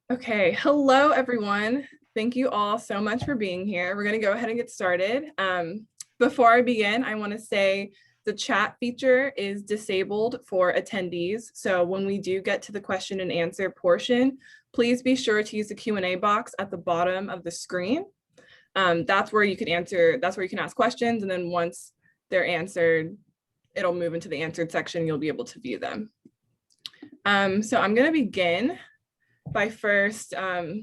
Okay, hello everyone. Thank you all so much for being here. We're going to go ahead and get started. Before I begin, I want to say the chat feature is disabled for attendees. So when we do get to the question and answer portion, please be sure to use the Q&A box at the bottom of the screen. That's where you can ask questions, and then once they're answered, it'll move into the answered section. You'll be able to view them. So I'm going to begin by first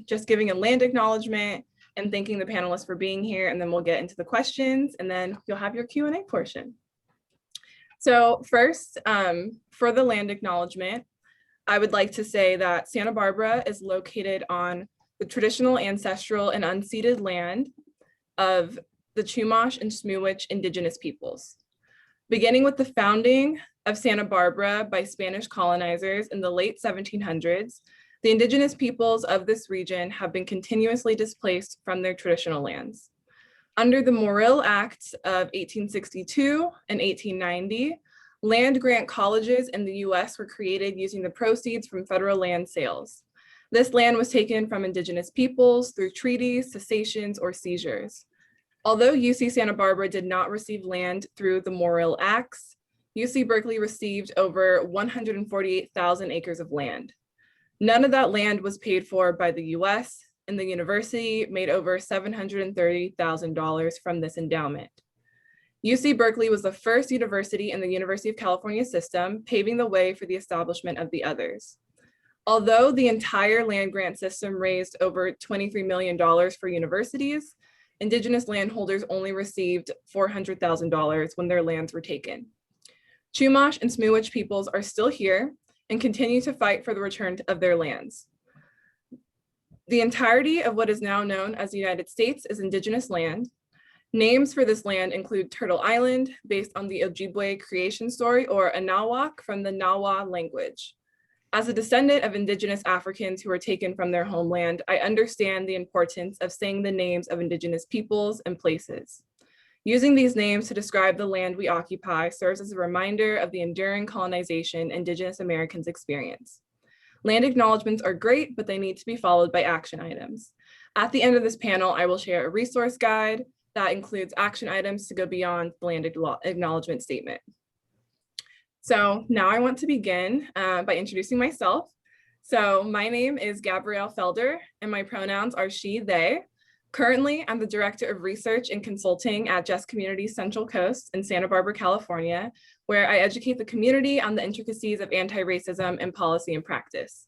just giving a land acknowledgement and thanking the panelists for being here, and then we'll get into the questions, and then you'll have your Q&A portion. So first, for the land acknowledgement, I would like to say that Santa Barbara is located on the traditional, ancestral, and unceded land of the Chumash and Smuwich indigenous peoples. Beginning with the founding of Santa Barbara by Spanish colonizers in the late 1700s, the indigenous peoples of this region have been continuously displaced from their traditional lands. Under the Morrill Acts of 1862 and 1890, land grant colleges in the US were created using the proceeds from federal land sales. This land was taken from indigenous peoples through treaties, cessations, or seizures. Although UC Santa Barbara did not receive land through the Morrill Acts, UC Berkeley received over 148,000 acres of land. None of that land was paid for by the US, and the university made over $730,000 from this endowment. UC Berkeley was the first university in the University of California system, paving the way for the establishment of the others. Although the entire land grant system raised over $23 million for universities, indigenous landholders only received $400,000 when their lands were taken. Chumash and Smuwich peoples are still here and continue to fight for the return of their lands. The entirety of what is now known as the United States is indigenous land. Names for this land include Turtle Island, based on the Ojibwe creation story, or Anahuac from the Nahua language. As a descendant of indigenous Africans who were taken from their homeland, I understand the importance of saying the names of indigenous peoples and places. Using these names to describe the land we occupy serves as a reminder of the enduring colonization indigenous Americans experience. Land acknowledgements are great, but they need to be followed by action items. At the end of this panel, I will share a resource guide that includes action items to go beyond the land acknowledgement statement. So now I want to begin by introducing myself. So my name is Gabrielle Felder, and my pronouns are she, they. Currently, I'm the Director of Research and Consulting at Just Communities Central Coast in Santa Barbara, California, where I educate the community on the intricacies of anti-racism in policy and practice.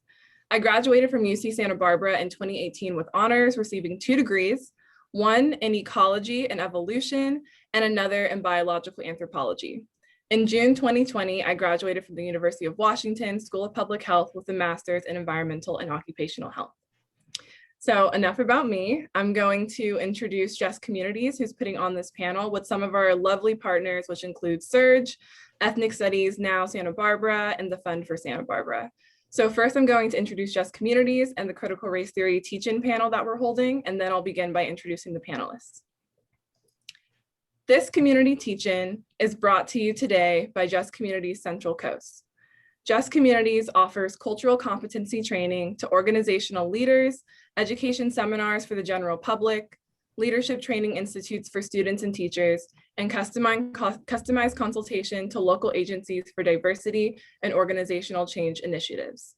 I graduated from UC Santa Barbara in 2018 with honors, receiving 2 degrees, one in ecology and evolution, and another in biological anthropology. In June 2020, I graduated from the University of Washington School of Public Health with a master's in environmental and occupational health. So enough about me. I'm going to introduce Just Communities, who's putting on this panel with some of our lovely partners, which include Surge, Ethnic Studies, Now Santa Barbara, and the Fund for Santa Barbara. So first I'm going to introduce Just Communities and the Critical Race Theory Teach-In panel that we're holding, and then I'll begin by introducing the panelists. This community teach-in is brought to you today by Just Communities Central Coast. Just Communities offers cultural competency training to organizational leaders, education seminars for the general public, leadership training institutes for students and teachers, and customized consultation to local agencies for diversity and organizational change initiatives.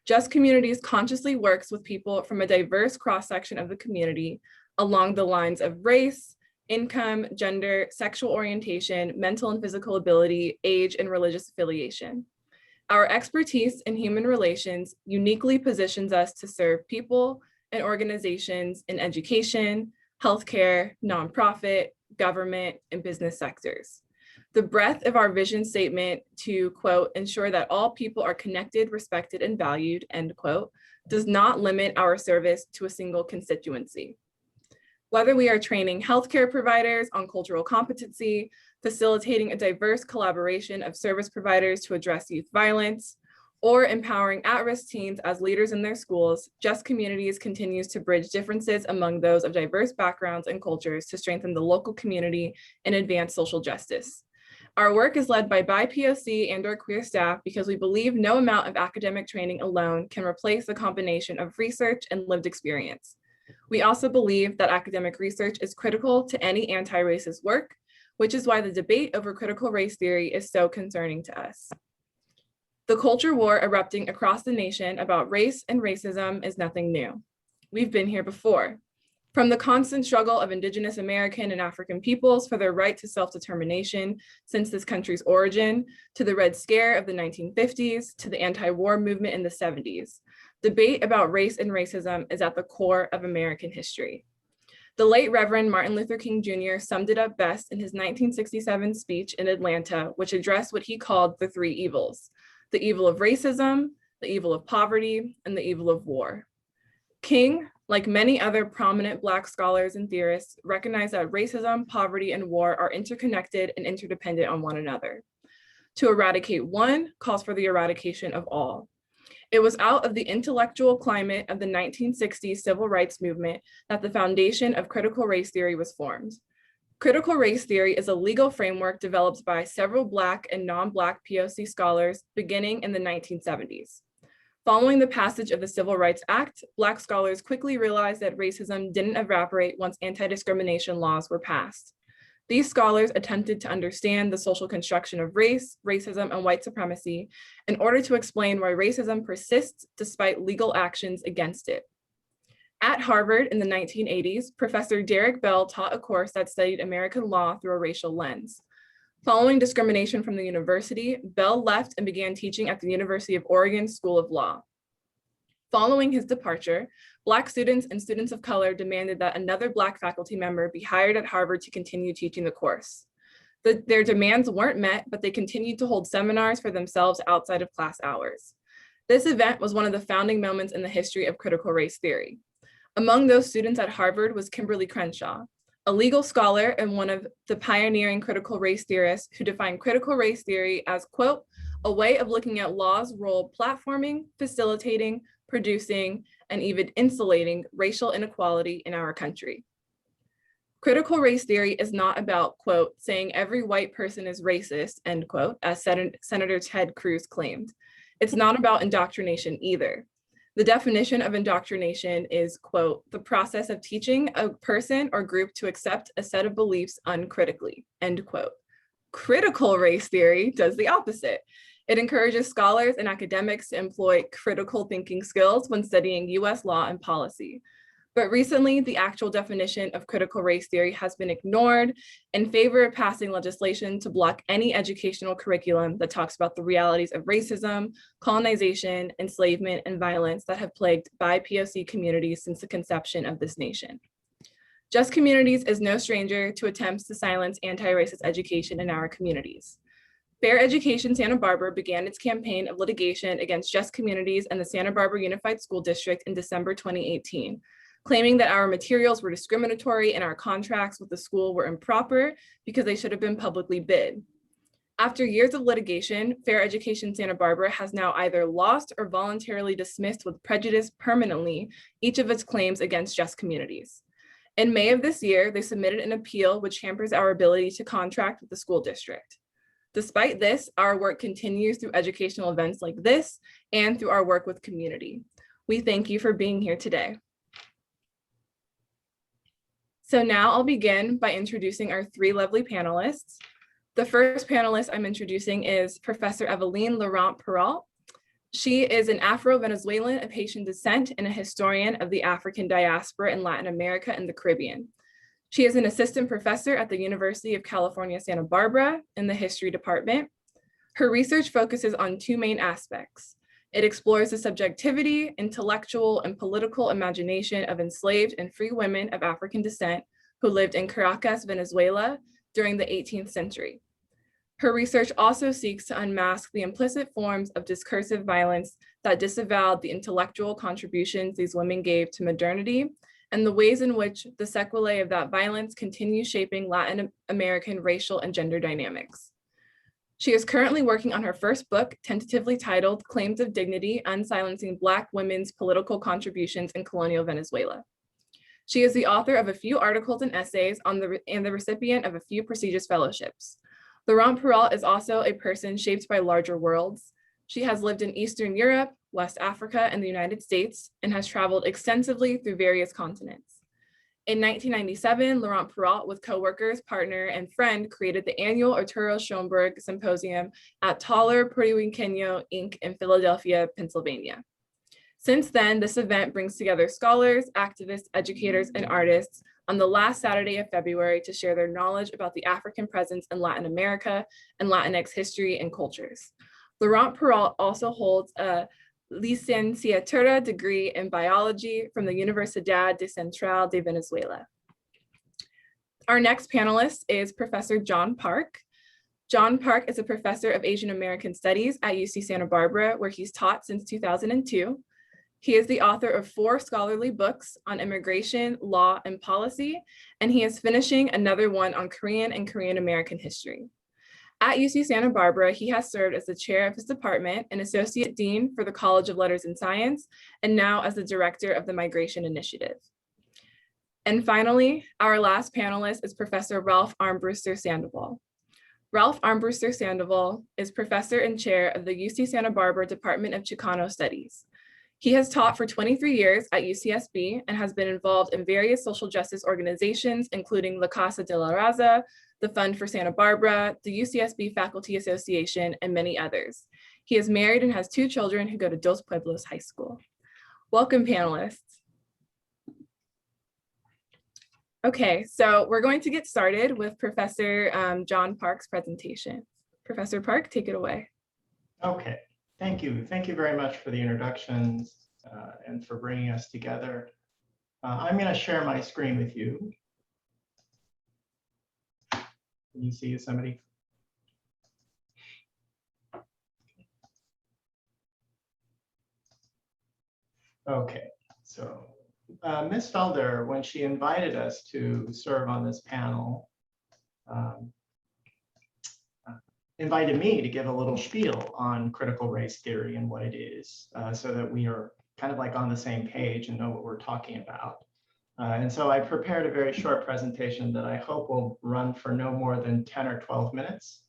Just Communities consciously works with people from a diverse cross-section of the community along the lines of race, income, gender, sexual orientation, mental and physical ability, age, and religious affiliation. Our expertise in human relations uniquely positions us to serve people and organizations in education, healthcare, nonprofit, government, and business sectors. The breadth of our vision statement to, quote, ensure that all people are connected, respected, and valued, end quote, does not limit our service to a single constituency. Whether we are training healthcare providers on cultural competency, facilitating a diverse collaboration of service providers to address youth violence, or empowering at-risk teens as leaders in their schools, Just Communities continues to bridge differences among those of diverse backgrounds and cultures to strengthen the local community and advance social justice. Our work is led by bi-POC and/or queer staff because we believe no amount of academic training alone can replace the combination of research and lived experience. We also believe that academic research is critical to any anti-racist work, which is why the debate over critical race theory is so concerning to us. The culture war erupting across the nation about race and racism is nothing new. We've been here before. From the constant struggle of Indigenous American and African peoples for their right to self-determination since this country's origin, to the Red Scare of the 1950s, to the anti-war movement in the 70s, debate about race and racism is at the core of American history. The late Reverend Martin Luther King Jr. summed it up best in his 1967 speech in Atlanta, which addressed what he called the three evils: the evil of racism, the evil of poverty, and the evil of war. King, like many other prominent Black scholars and theorists, recognized that racism, poverty, and war are interconnected and interdependent on one another. To eradicate one calls for the eradication of all. It was out of the intellectual climate of the 1960s civil rights movement that the foundation of critical race theory was formed. Critical race theory is a legal framework developed by several Black and non-Black POC scholars beginning in the 1970s. Following the passage of the Civil Rights Act, Black scholars quickly realized that racism didn't evaporate once anti-discrimination laws were passed. These scholars attempted to understand the social construction of race, racism, and white supremacy in order to explain why racism persists despite legal actions against it. At Harvard in the 1980s, Professor Derek Bell taught a course that studied American law through a racial lens. Following discrimination from the university, Bell left and began teaching at the University of Oregon School of Law. Following his departure, Black students and students of color demanded that another Black faculty member be hired at Harvard to continue teaching the course. Their demands weren't met, but they continued to hold seminars for themselves outside of class hours. This event was one of the founding moments in the history of critical race theory. Among those students at Harvard was Kimberly Crenshaw, a legal scholar and one of the pioneering critical race theorists who defined critical race theory as, quote, a way of looking at law's role platforming, facilitating, producing, and even insulating racial inequality in our country. Critical race theory is not about, quote, saying every white person is racist, end quote, as Senator Ted Cruz claimed. It's not about indoctrination either. The definition of indoctrination is, quote, the process of teaching a person or group to accept a set of beliefs uncritically, end quote. Critical race theory does the opposite. It encourages scholars and academics to employ critical thinking skills when studying US law and policy. But recently, the actual definition of critical race theory has been ignored in favor of passing legislation to block any educational curriculum that talks about the realities of racism, colonization, enslavement, and violence that have plagued bi-POC communities since the conception of this nation. Just Communities is no stranger to attempts to silence anti-racist education in our communities. Fair Education Santa Barbara began its campaign of litigation against Just Communities and the Santa Barbara Unified School District in December 2018, claiming that our materials were discriminatory and our contracts with the school were improper because they should have been publicly bid. After years of litigation, Fair Education Santa Barbara has now either lost or voluntarily dismissed with prejudice permanently each of its claims against Just Communities. In May of this year, they submitted an appeal which hampers our ability to contract with the school district. Despite this, our work continues through educational events like this and through our work with community. We thank you for being here today. So now I'll begin by introducing our three lovely panelists. The first panelist I'm introducing is Professor Eveline Laurent-Perrault. She is an Afro-Venezuelan of Haitian descent and a historian of the African diaspora in Latin America and the Caribbean. She is an assistant professor at the University of California, Santa Barbara in the history department. Her research focuses on two main aspects. It explores the subjectivity, intellectual, and political imagination of enslaved and free women of African descent who lived in Caracas, Venezuela during the 18th century. Her research also seeks to unmask the implicit forms of discursive violence that disavowed the intellectual contributions these women gave to modernity and the ways in which the sequelae of that violence continue shaping Latin American racial and gender dynamics. She is currently working on her first book, tentatively titled Claims of Dignity: Unsilencing Black Women's Political Contributions in Colonial Venezuela. She is the author of a few articles and essays and the recipient of a few prestigious fellowships. Laurent Perrault is also a person shaped by larger worlds. She has lived in Eastern Europe, West Africa, and the United States, and has traveled extensively through various continents. In 1997, Laurent Perrault, with co-workers, partner, and friend, created the annual Arturo Schoenberg Symposium at Taller Puertorriqueño Inc. in Philadelphia, Pennsylvania. Since then, this event brings together scholars, activists, educators, and artists on the last Saturday of February to share their knowledge about the African presence in Latin America and Latinx history and cultures. Laurent Perrault also holds a licenciatura degree in biology from the Universidad de Central de Venezuela. Our next panelist is Professor John Park. John Park is a professor of Asian American Studies at UC Santa Barbara, where he's taught since 2002. He is the author of 4 scholarly books on immigration, law, and policy, and he is finishing another one on Korean and Korean American history. At UC Santa Barbara, he has served as the chair of his department and associate dean for the College of Letters and Science, and now as the director of the Migration Initiative. And finally, our last panelist is Professor Ralph Armbruster Sandoval. Ralph Armbruster Sandoval is professor and chair of the UC Santa Barbara Department of Chicano Studies. He has taught for 23 years at UCSB and has been involved in various social justice organizations, including La Casa de la Raza, the Fund for Santa Barbara, the UCSB Faculty Association, and many others. He is married and has 2 children who go to Dos Pueblos High School. Welcome, panelists. Okay, so we're going to get started with Professor John Park's presentation. Professor Park, take it away. Okay, thank you. Thank you very much for the introductions and for bringing us together. I'm going to share my screen with you. Can you see somebody? Okay, so Ms. Felder, when she invited us to serve on this panel, invited me to give a little spiel on critical race theory and what it is, so that we are kind of like on the same page and know what we're talking about. And so I prepared a very short presentation that I hope will run for no more than 10 or 12 minutes.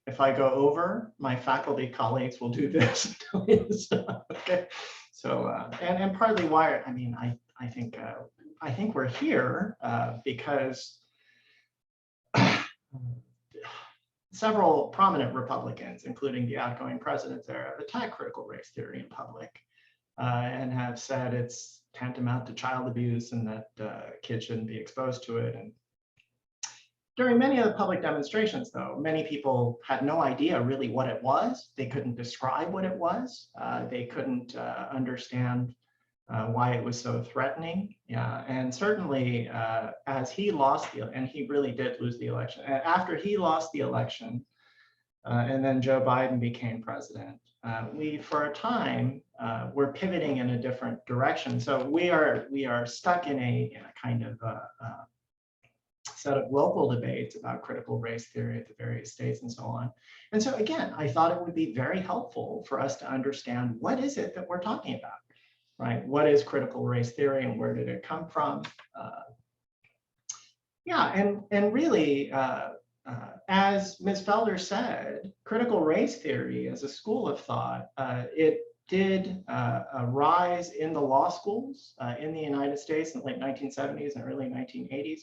If I go over, my faculty colleagues will do this. Okay. So, and partly why, I mean, I think we're here because several prominent Republicans, including the outgoing president there, have attacked critical race theory in public and have said it's tantamount to child abuse and that kids shouldn't be exposed to it. And during many of the public demonstrations, though, many people had no idea really what it was. They couldn't describe what it was. They couldn't understand why it was so threatening. Yeah, and certainly as he lost and he really did lose the election. After he lost the election, and then Joe Biden became president, we, for a time, were pivoting in a different direction. So we are stuck in a kind of set of local debates about critical race theory at the various states and so on. And so again, I thought it would be very helpful for us to understand what is it that we're talking about, right? What is critical race theory and where did it come from? Yeah, and really, as Ms. Felder said, critical race theory as a school of thought, it did rise in the law schools in the United States in the late 1970s and early 1980s,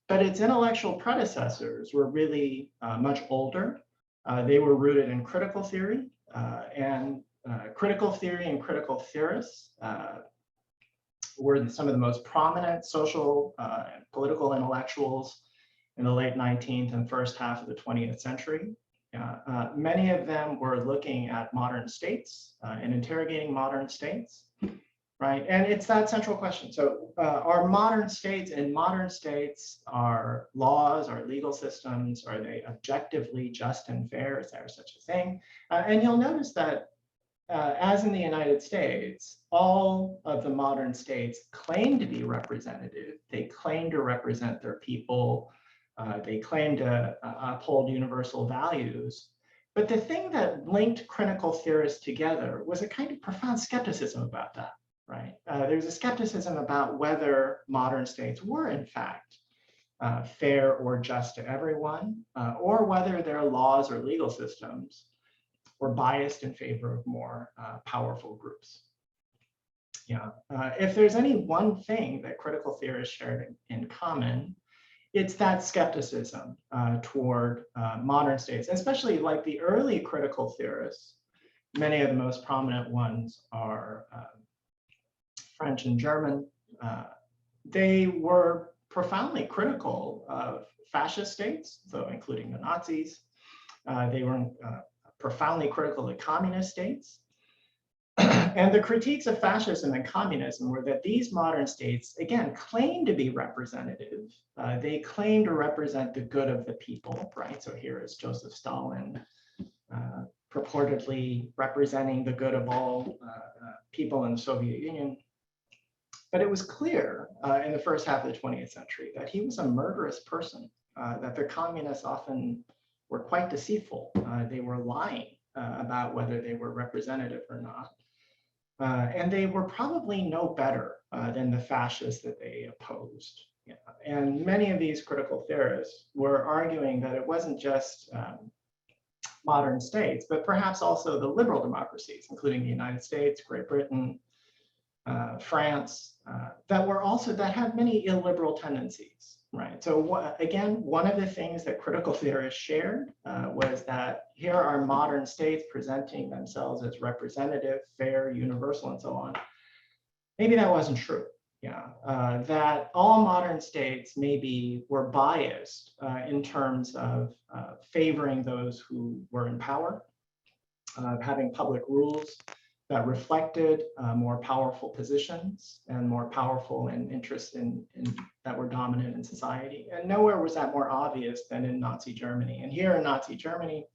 but its intellectual predecessors were really much older. They were rooted in critical theory, and critical theory and critical theorists were some of the most prominent social and political intellectuals in the late 19th and first half of the 20th century. Many of them were looking at modern states and interrogating modern states, right? And it's that central question. So are modern states, in modern states, are laws, are legal systems, are they objectively just and fair? Is there such a thing? And you'll notice that as in the United States, all of the modern states claim to be representative. They claim to represent their people. They claim to uphold universal values. But the thing that linked critical theorists together was a kind of profound skepticism about that, right? There's a skepticism about whether modern states were, in fact, fair or just to everyone, or whether their laws or legal systems were biased in favor of more powerful groups. If there's any one thing that critical theorists shared in common, it's that skepticism toward modern states, especially like the early critical theorists. Many of the most prominent ones are French and German. They were profoundly critical of fascist states, so including the Nazis. They were profoundly critical of communist states. And the critiques of fascism and communism were that these modern states, again, claim to be representative. They claim to represent the good of the people, right? So here is Joseph Stalin purportedly representing the good of all people in the Soviet Union. But it was clear in the first half of the 20th century that he was a murderous person, that the communists often were quite deceitful. They were lying about whether they were representative or not. And they were probably no better than the fascists that they opposed. And many of these critical theorists were arguing that it wasn't just modern states, but perhaps also the liberal democracies, including the United States, Great Britain, France, that had many illiberal tendencies, right? So again, one of the things that critical theorists shared was that here are modern states presenting themselves as representative, fair, universal, and so on. Maybe that wasn't true. That all modern states maybe were biased in terms of favoring those who were in power, having public rules that reflected more powerful positions and more powerful interests that were dominant in society. And nowhere was that more obvious than in Nazi Germany. And here in Nazi Germany,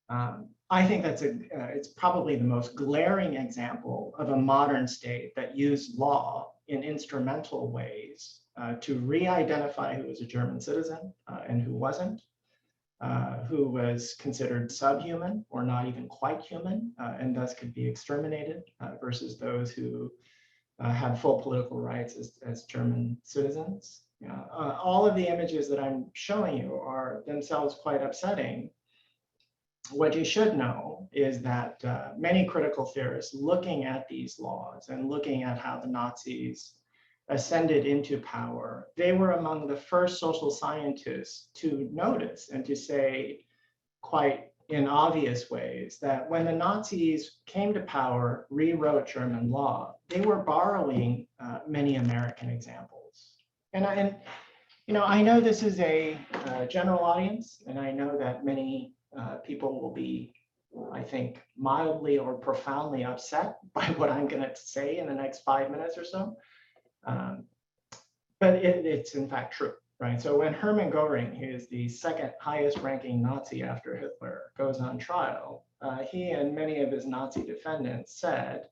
I think it's probably the most glaring example of a modern state that used law in instrumental ways to re-identify who was a German citizen and who wasn't, who was considered subhuman or not even quite human, and thus could be exterminated, versus those who had full political rights as German citizens. All of the images that I'm showing you are themselves quite upsetting. What you should know is that many critical theorists looking at these laws and looking at how the Nazis ascended into power, they were among the first social scientists to notice and to say quite in obvious ways that when the Nazis came to power, rewrote German law, they were borrowing many American examples. And I know this is a general audience, and I know that many people will be, I think, mildly or profoundly upset by what I'm going to say in the next 5 minutes or so. But it's in fact true, right? So when Hermann Göring, who is the second highest ranking Nazi after Hitler, goes on trial, he and many of his Nazi defendants said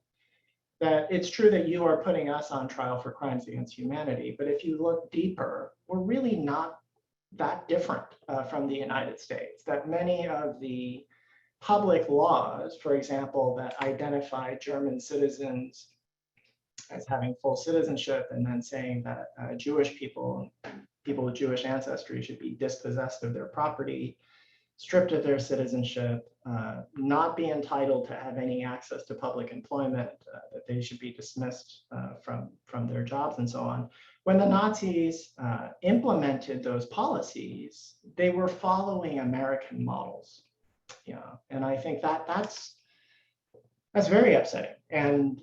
that it's true that you are putting us on trial for crimes against humanity, but if you look deeper, we're really not that different from the United States, that many of the public laws, for example, that identify German citizens as having full citizenship and then saying that Jewish people with Jewish ancestry should be dispossessed of their property, stripped of their citizenship, not be entitled to have any access to public employment, that they should be dismissed from their jobs and so on. When the Nazis implemented those policies, they were following American models. And I think that's very upsetting. And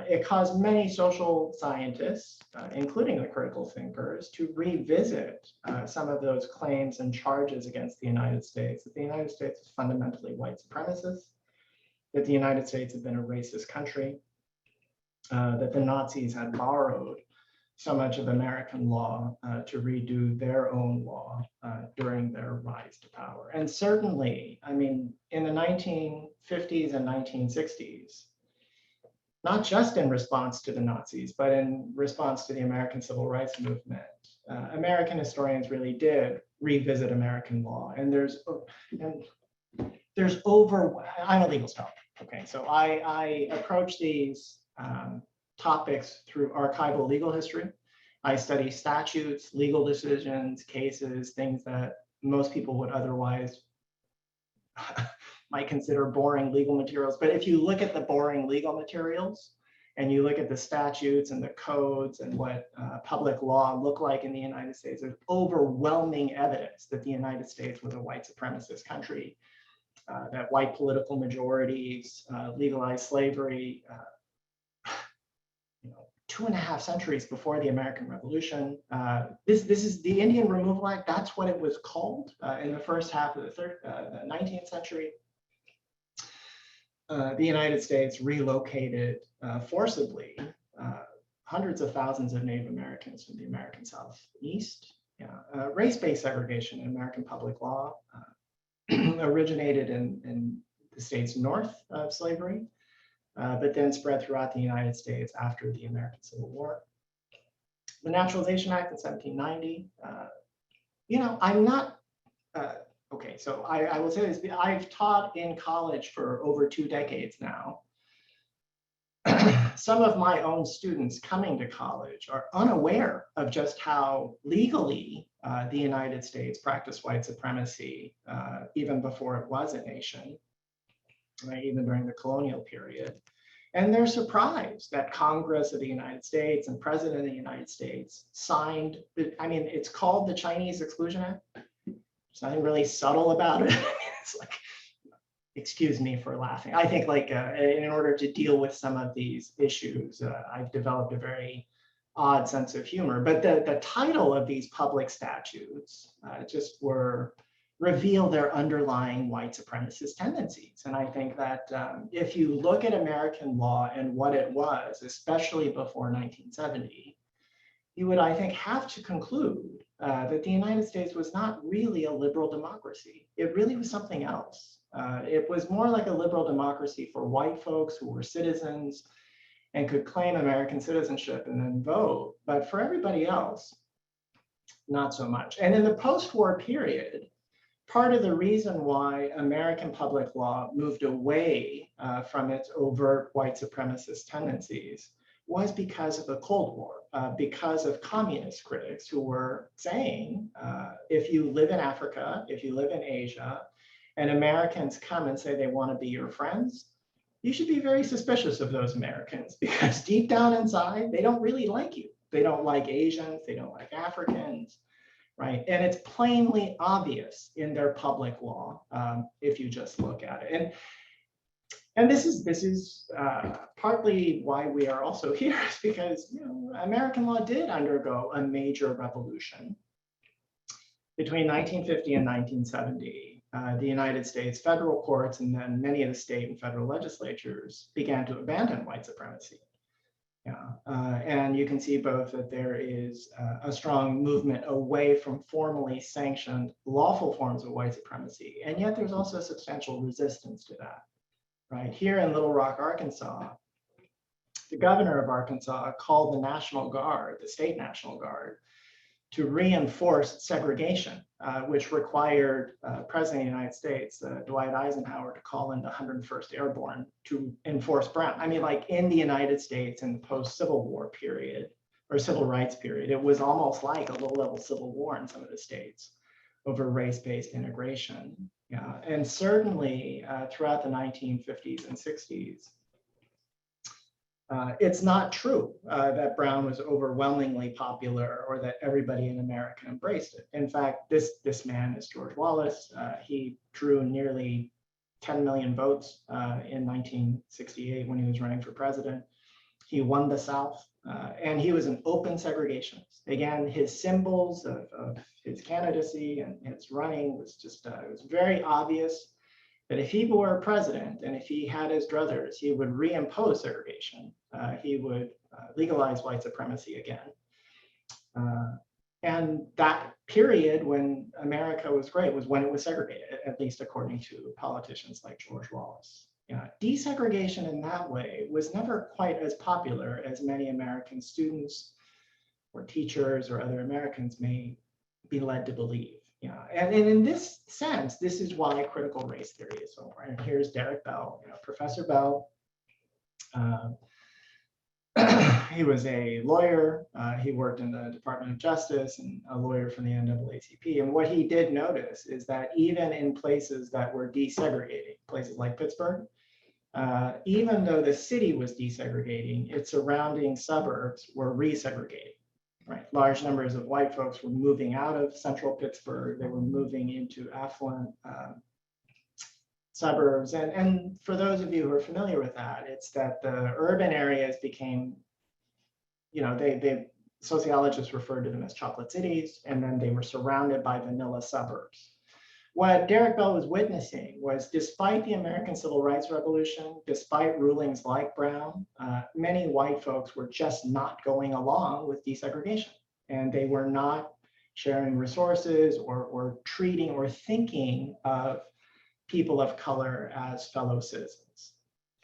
it caused many social scientists, including the critical thinkers, to revisit some of those claims and charges against the United States, that the United States is fundamentally white supremacist, that the United States had been a racist country, that the Nazis had borrowed so much of American law to redo their own law during their rise to power. And certainly, I mean, in the 1950s and 1960s, not just in response to the Nazis, but in response to the American Civil Rights Movement, American historians really did revisit American law. And there's I'm a legal scholar, okay? So I approach these topics through archival legal history. I study statutes, legal decisions, cases, things that most people would otherwise might consider boring legal materials. But if you look at the boring legal materials and you look at the statutes and the codes and what public law look like in the United States, there's overwhelming evidence that the United States was a white supremacist country, that white political majorities legalized slavery, 2.5 centuries before the American Revolution. This is the Indian Removal Act. That's what it was called in the first half of the 19th century. The United States relocated forcibly hundreds of thousands of Native Americans from the American Southeast. Race-based segregation in American public law originated in the states north of slavery, but then spread throughout the United States after the American Civil War. The Naturalization Act in 1790, I'm not, okay, so I will say this, I've taught in college for over 2 decades now. Some of my own students coming to college are unaware of just how legally the United States practiced white supremacy even before it was a nation, right, even during the colonial period. And they're surprised that Congress of the United States and President of the United States signed, it's called the Chinese Exclusion Act. There's nothing really subtle about it. It's like, excuse me for laughing. I think in order to deal with some of these issues, I've developed a very odd sense of humor. But the title of these public statutes just reveal their underlying white supremacist tendencies. And I think that if you look at American law and what it was, especially before 1970, you would, I think, have to conclude that the United States was not really a liberal democracy. It really was something else. It was more like a liberal democracy for white folks who were citizens and could claim American citizenship and then vote. But for everybody else, not so much. And in the post-war period, part of the reason why American public law moved away from its overt white supremacist tendencies was because of the Cold War, because of communist critics who were saying, if you live in Africa, if you live in Asia, and Americans come and say they want to be your friends, you should be very suspicious of those Americans, because deep down inside, they don't really like you. They don't like Asians, they don't like Africans, right? And it's plainly obvious in their public law if you just look at it. And this is partly why we are also here, is because American law did undergo a major revolution. Between 1950 and 1970, the United States federal courts and then many of the state and federal legislatures began to abandon white supremacy. And you can see both that there is a strong movement away from formally sanctioned lawful forms of white supremacy, and yet there's also substantial resistance to that. Right here in Little Rock, Arkansas, the governor of Arkansas called the National Guard, the state National Guard, to reinforce segregation, which required President of the United States, Dwight Eisenhower, to call in the 101st Airborne to enforce Brown. Like in the United States in the post-Civil War period, or civil rights period, it was almost like a low-level civil war in some of the states over race-based integration. And certainly throughout the 1950s and 60s, it's not true that Brown was overwhelmingly popular or that everybody in America embraced it. In fact, this man is George Wallace. He drew nearly 10 million votes in 1968 when he was running for president. He won the South, and he was an open segregationist. Again, his symbols of his candidacy and his running was just, it was very obvious that if he were president and if he had his druthers, he would reimpose segregation. He would legalize white supremacy again. And that period when America was great was when it was segregated, at least according to politicians like George Wallace. Desegregation in that way was never quite as popular as many American students or teachers or other Americans may be led to believe. And in this sense, this is why critical race theory is so important. And here's Derek Bell, Professor Bell. he was a lawyer. He worked in the Department of Justice and a lawyer from the NAACP. And what he did notice is that even in places that were desegregating, places like Pittsburgh, even though the city was desegregating, its surrounding suburbs were resegregating. Right, large numbers of white folks were moving out of central Pittsburgh. They were moving into affluent suburbs. And for those of you who are familiar with that, it's that the urban areas became, they sociologists referred to them as chocolate cities, and then they were surrounded by vanilla suburbs. What Derek Bell was witnessing was, despite the American Civil Rights Revolution, despite rulings like Brown, many white folks were just not going along with desegregation. And they were not sharing resources or treating or thinking of people of color as fellow citizens.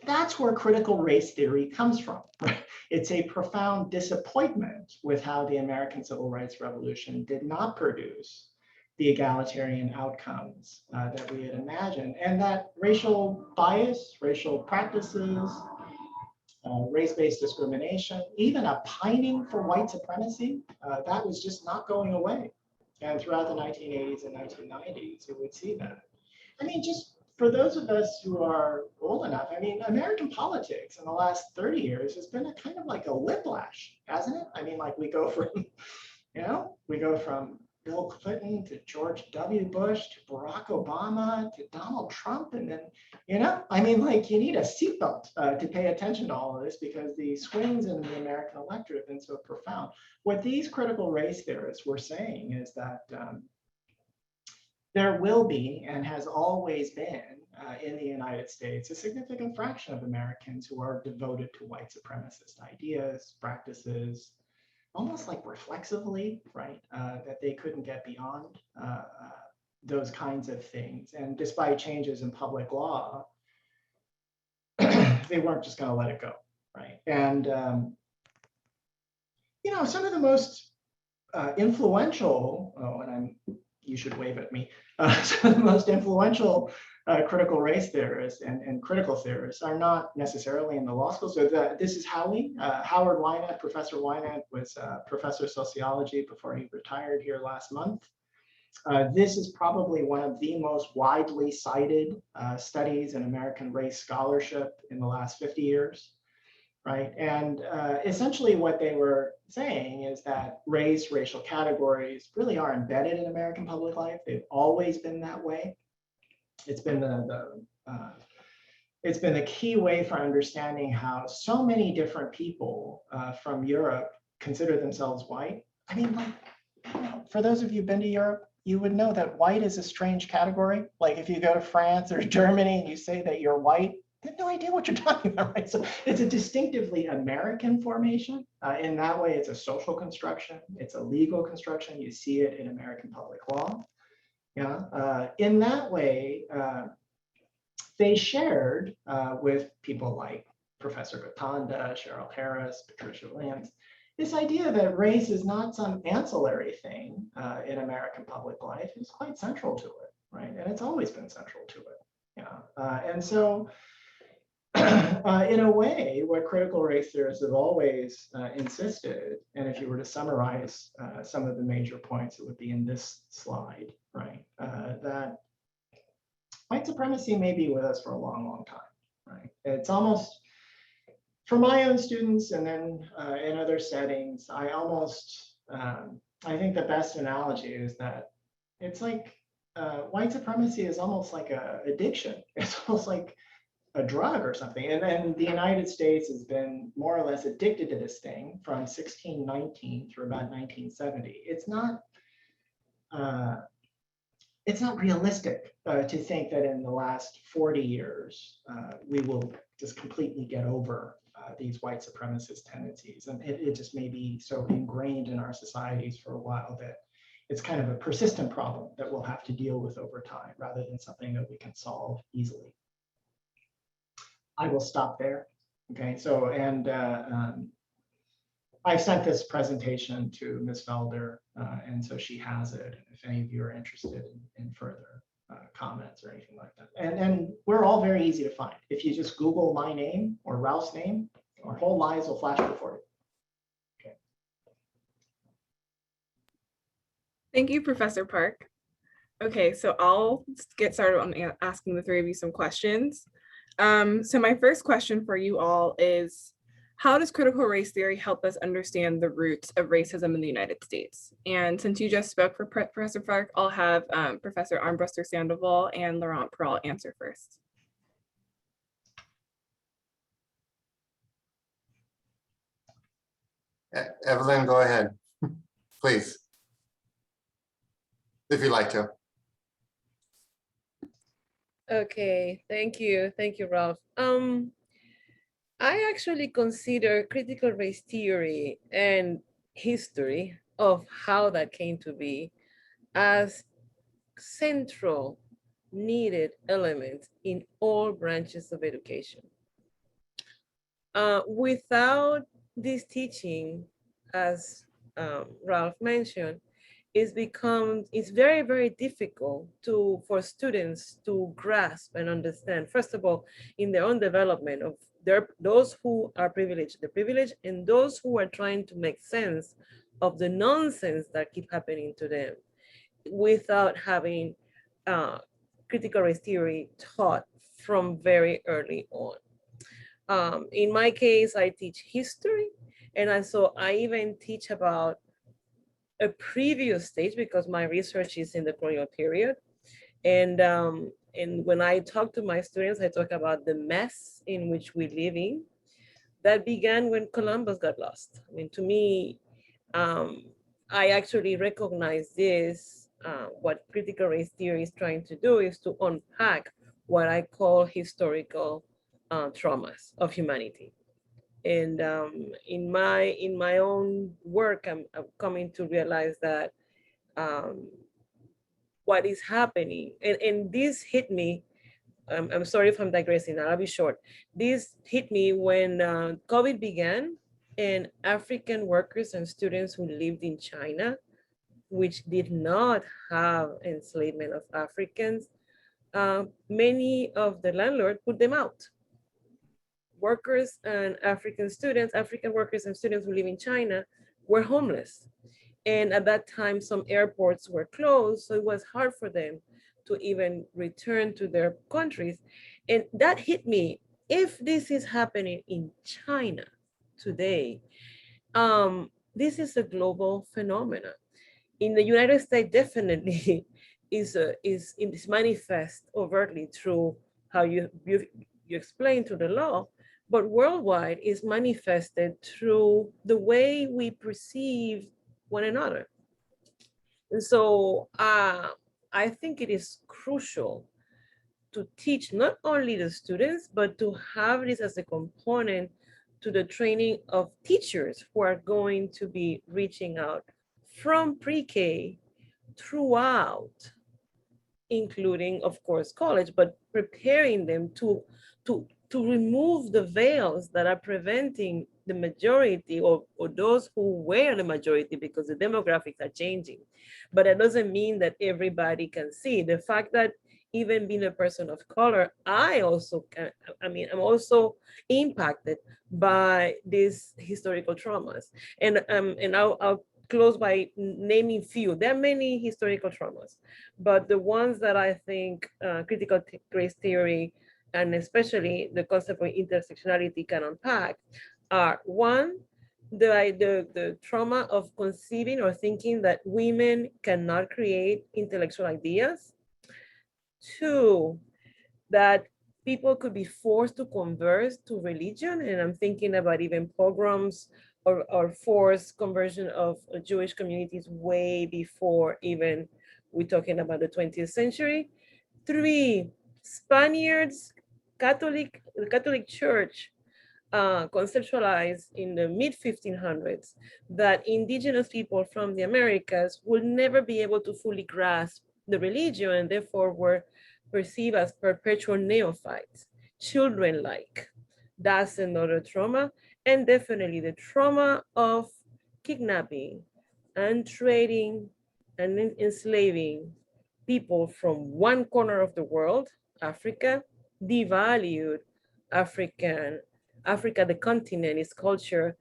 That's where critical race theory comes from. Right? It's a profound disappointment with how the American Civil Rights Revolution did not produce the egalitarian outcomes that we had imagined, and that racial bias, racial practices, race-based discrimination, even a pining for white supremacy, that was just not going away. And throughout the 1980s and 1990s, you would see that. I mean, just for those of us who are old enough, I mean, American politics in the last 30 years has been a kind of like a whiplash, hasn't it? I mean, like we go from, we go from Bill Clinton to George W. Bush to Barack Obama to Donald Trump. And then, I mean, like you need a seatbelt to pay attention to all of this, because the swings in the American electorate have been so profound. What these critical race theorists were saying is that there will be, and has always been in the United States, a significant fraction of Americans who are devoted to white supremacist ideas, practices, almost like reflexively, right, that they couldn't get beyond those kinds of things. And despite changes in public law, they weren't just going to let it go, right? And, some of the most influential, you should wave at me, some of the most influential critical race theorists and critical theorists are not necessarily in the law school. So this is Howie. Howard Wynant, Professor Wynant was professor of sociology before he retired here last month. This is probably one of the most widely cited studies in American race scholarship in the last 50 years, right? And essentially what they were saying is that race, racial categories really are embedded in American public life. They've always been that way. It's been it's been a key way for understanding how so many different people from Europe consider themselves white. I mean, like, for those of you who've been to Europe, you would know that white is a strange category. Like if you go to France or Germany and you say that you're white, they have no idea what you're talking about, right? So it's a distinctively American formation. In that way, it's a social construction. It's a legal construction. You see it in American public law. In that way, they shared with people like Professor Gotanda, Cheryl Harris, Patricia Williams, this idea that race is not some ancillary thing in American public life. It's quite central to it, right? And it's always been central to it. And so, in a way, what critical race theorists have always insisted, and if you were to summarize some of the major points, it would be in this slide, right? That white supremacy may be with us for a long, long time, right? It's almost, for my own students and then in other settings, I think the best analogy is that it's like white supremacy is almost like an addiction. It's almost like a drug or something. And then the United States has been more or less addicted to this thing from 1619 through about 1970. It's not realistic to think that in the last 40 years, we will just completely get over these white supremacist tendencies. And it just may be so ingrained in our societies for a while that it's kind of a persistent problem that we'll have to deal with over time rather than something that we can solve easily. I will stop there. Okay, so, and I sent this presentation to Ms. Felder, and so she has it. If any of you are interested in further comments or anything like that. And we're all very easy to find. If you just Google my name or Ralph's name, our whole lives will flash before you. Thank you, Professor Park. Okay, so I'll get started on asking the three of you some questions. So my first question for you all is, how does critical race theory help us understand the roots of racism in the United States? And since you just spoke for Professor Park, I'll have Professor Armbruster Sandoval and Laurent Peral answer first. Evelyn, go ahead, please, if you'd like to. Okay, thank you, Ralph. I actually consider critical race theory and history of how that came to be as central needed elements in all branches of education. Without this teaching, as Ralph mentioned, it's very, very difficult for students to grasp and understand, first of all, in their own development of those who are privileged, the privileged, and those who are trying to make sense of the nonsense that keep happening to them without having critical race theory taught from very early on. In my case, I teach history, and so I even teach about a previous stage because my research is in the colonial period. And when I talk to my students, I talk about the mess in which we live in that began when Columbus got lost. I mean, to me, I actually recognize this. What critical race theory is trying to do is to unpack what I call historical traumas of humanity. And in my own work, I'm coming to realize that what is happening, and this hit me, I'm sorry if I'm digressing, I'll be short. This hit me when COVID began, and African workers and students who lived in China, which did not have enslavement of Africans, many of the landlords put them out. Workers and African workers and students who live in China were homeless. And at that time, some airports were closed, so it was hard for them to even return to their countries. And that hit me. If this is happening in China today, this is a global phenomenon. In the United States, definitely is manifest overtly through how you explain to the law, but worldwide is manifested through the way we perceive one another. And so I think it is crucial to teach not only the students, but to have this as a component to the training of teachers who are going to be reaching out from pre-K throughout, including, of course, college, but preparing them to remove the veils that are preventing the majority or those who were the majority, because the demographics are changing. But that doesn't mean that everybody can see. The fact that even being a person of color, I'm also impacted by these historical traumas. And I'll close by naming few. There are many historical traumas, but the ones that I think critical race theory and especially the concept of intersectionality can unpack are: one, the trauma of conceiving or thinking that women cannot create intellectual ideas. Two, that people could be forced to convert to religion, and I'm thinking about even pogroms or forced conversion of Jewish communities way before even we're talking about the 20th century. Three, Spaniards, the Catholic Church conceptualized in the mid-1500s that indigenous people from the Americas would never be able to fully grasp the religion, and therefore were perceived as perpetual neophytes, children-like. That's another trauma. And definitely the trauma of kidnapping and trading and enslaving people from one corner of the world, Africa, devalued Africa, the continent, its culture,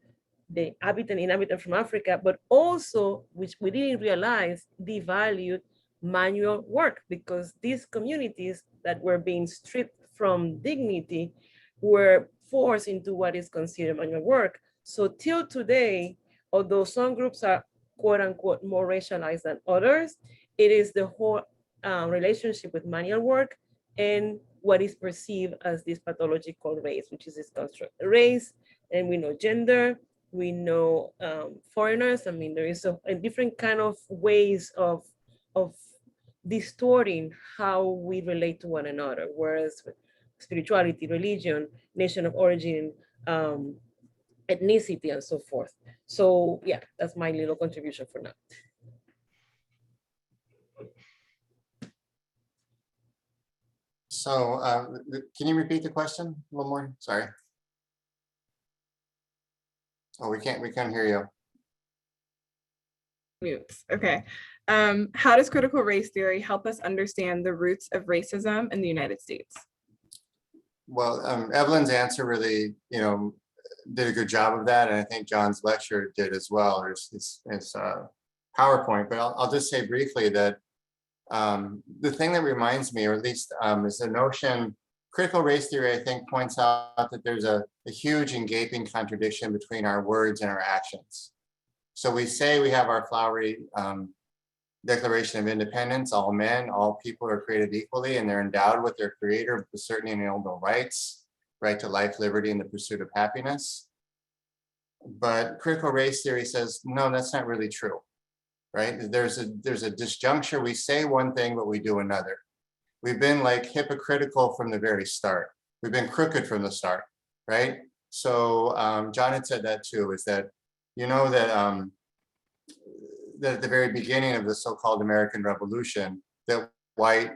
the inhabitant from Africa, but also, which we didn't realize, devalued manual work, because these communities that were being stripped from dignity were forced into what is considered manual work. So till today, although some groups are quote unquote more racialized than others, it is the whole relationship with manual work and what is perceived as this pathology called race, which is this construct. Race, and we know gender, we know foreigners. I mean, there is a different kind of ways of distorting how we relate to one another, whereas spirituality, religion, nation of origin, ethnicity, and so forth. So yeah, that's my little contribution for now. So can you repeat the question a little more? Sorry. Oh, we can't hear you. Mutes. Okay. How does critical race theory help us understand the roots of racism in the United States? Well, Evelyn's answer really, did a good job of that, and I think John's lecture did as well. It's PowerPoint, but I'll just say briefly that the thing that reminds me, or at least is the notion, critical race theory, I think, points out that there's a huge and gaping contradiction between our words and our actions. So we say we have our flowery Declaration of Independence, all men, all people are created equally, and they're endowed with their creator with certain inalienable rights, right to life, liberty, and the pursuit of happiness. But critical race theory says, no, that's not really true, right? There's a disjuncture. We say one thing, but we do another. We've been like hypocritical from the very start. We've been crooked from the start, right? So John had said that too, is that, that at the very beginning of the so-called American Revolution, that white,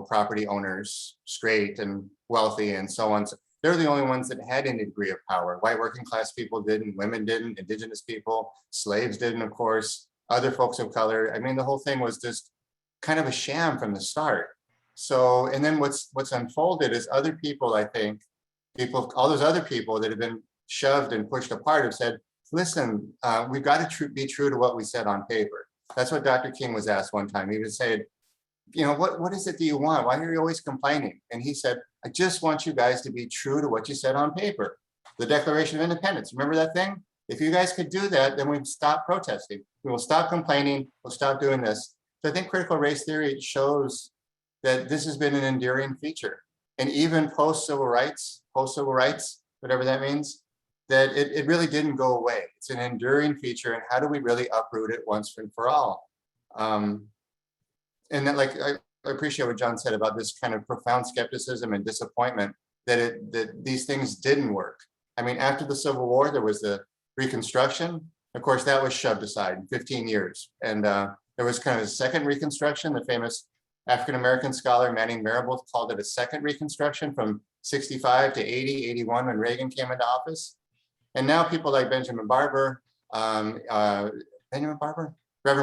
property owners, straight and wealthy and so on, they're the only ones that had any degree of power. White working class people didn't, women didn't, indigenous people, slaves didn't, of course, other folks of color. I mean, the whole thing was just kind of a sham from the start. So, and then what's unfolded is other people, I think, all those other people that have been shoved and pushed apart have said, listen, we've got to be true to what we said on paper. That's what Dr. King was asked one time. He was saying, what is it that you want? Why are you always complaining? And he said, I just want you guys to be true to what you said on paper. The Declaration of Independence, remember that thing? If you guys could do that, then we'd stop protesting. We will stop complaining, we'll stop doing this. So I think critical race theory shows that this has been an enduring feature. And even post-civil rights, whatever that means, that it really didn't go away. It's an enduring feature, and how do we really uproot it once and for all? And then, I appreciate what John said about this kind of profound skepticism and disappointment that these things didn't work. I mean, after the Civil War, there was the Reconstruction. Of course, that was shoved aside in 15 years. And there was kind of a second Reconstruction. The famous African-American scholar Manning Marable called it a second Reconstruction from 65 to 80, 81 when Reagan came into office. And now people like Reverend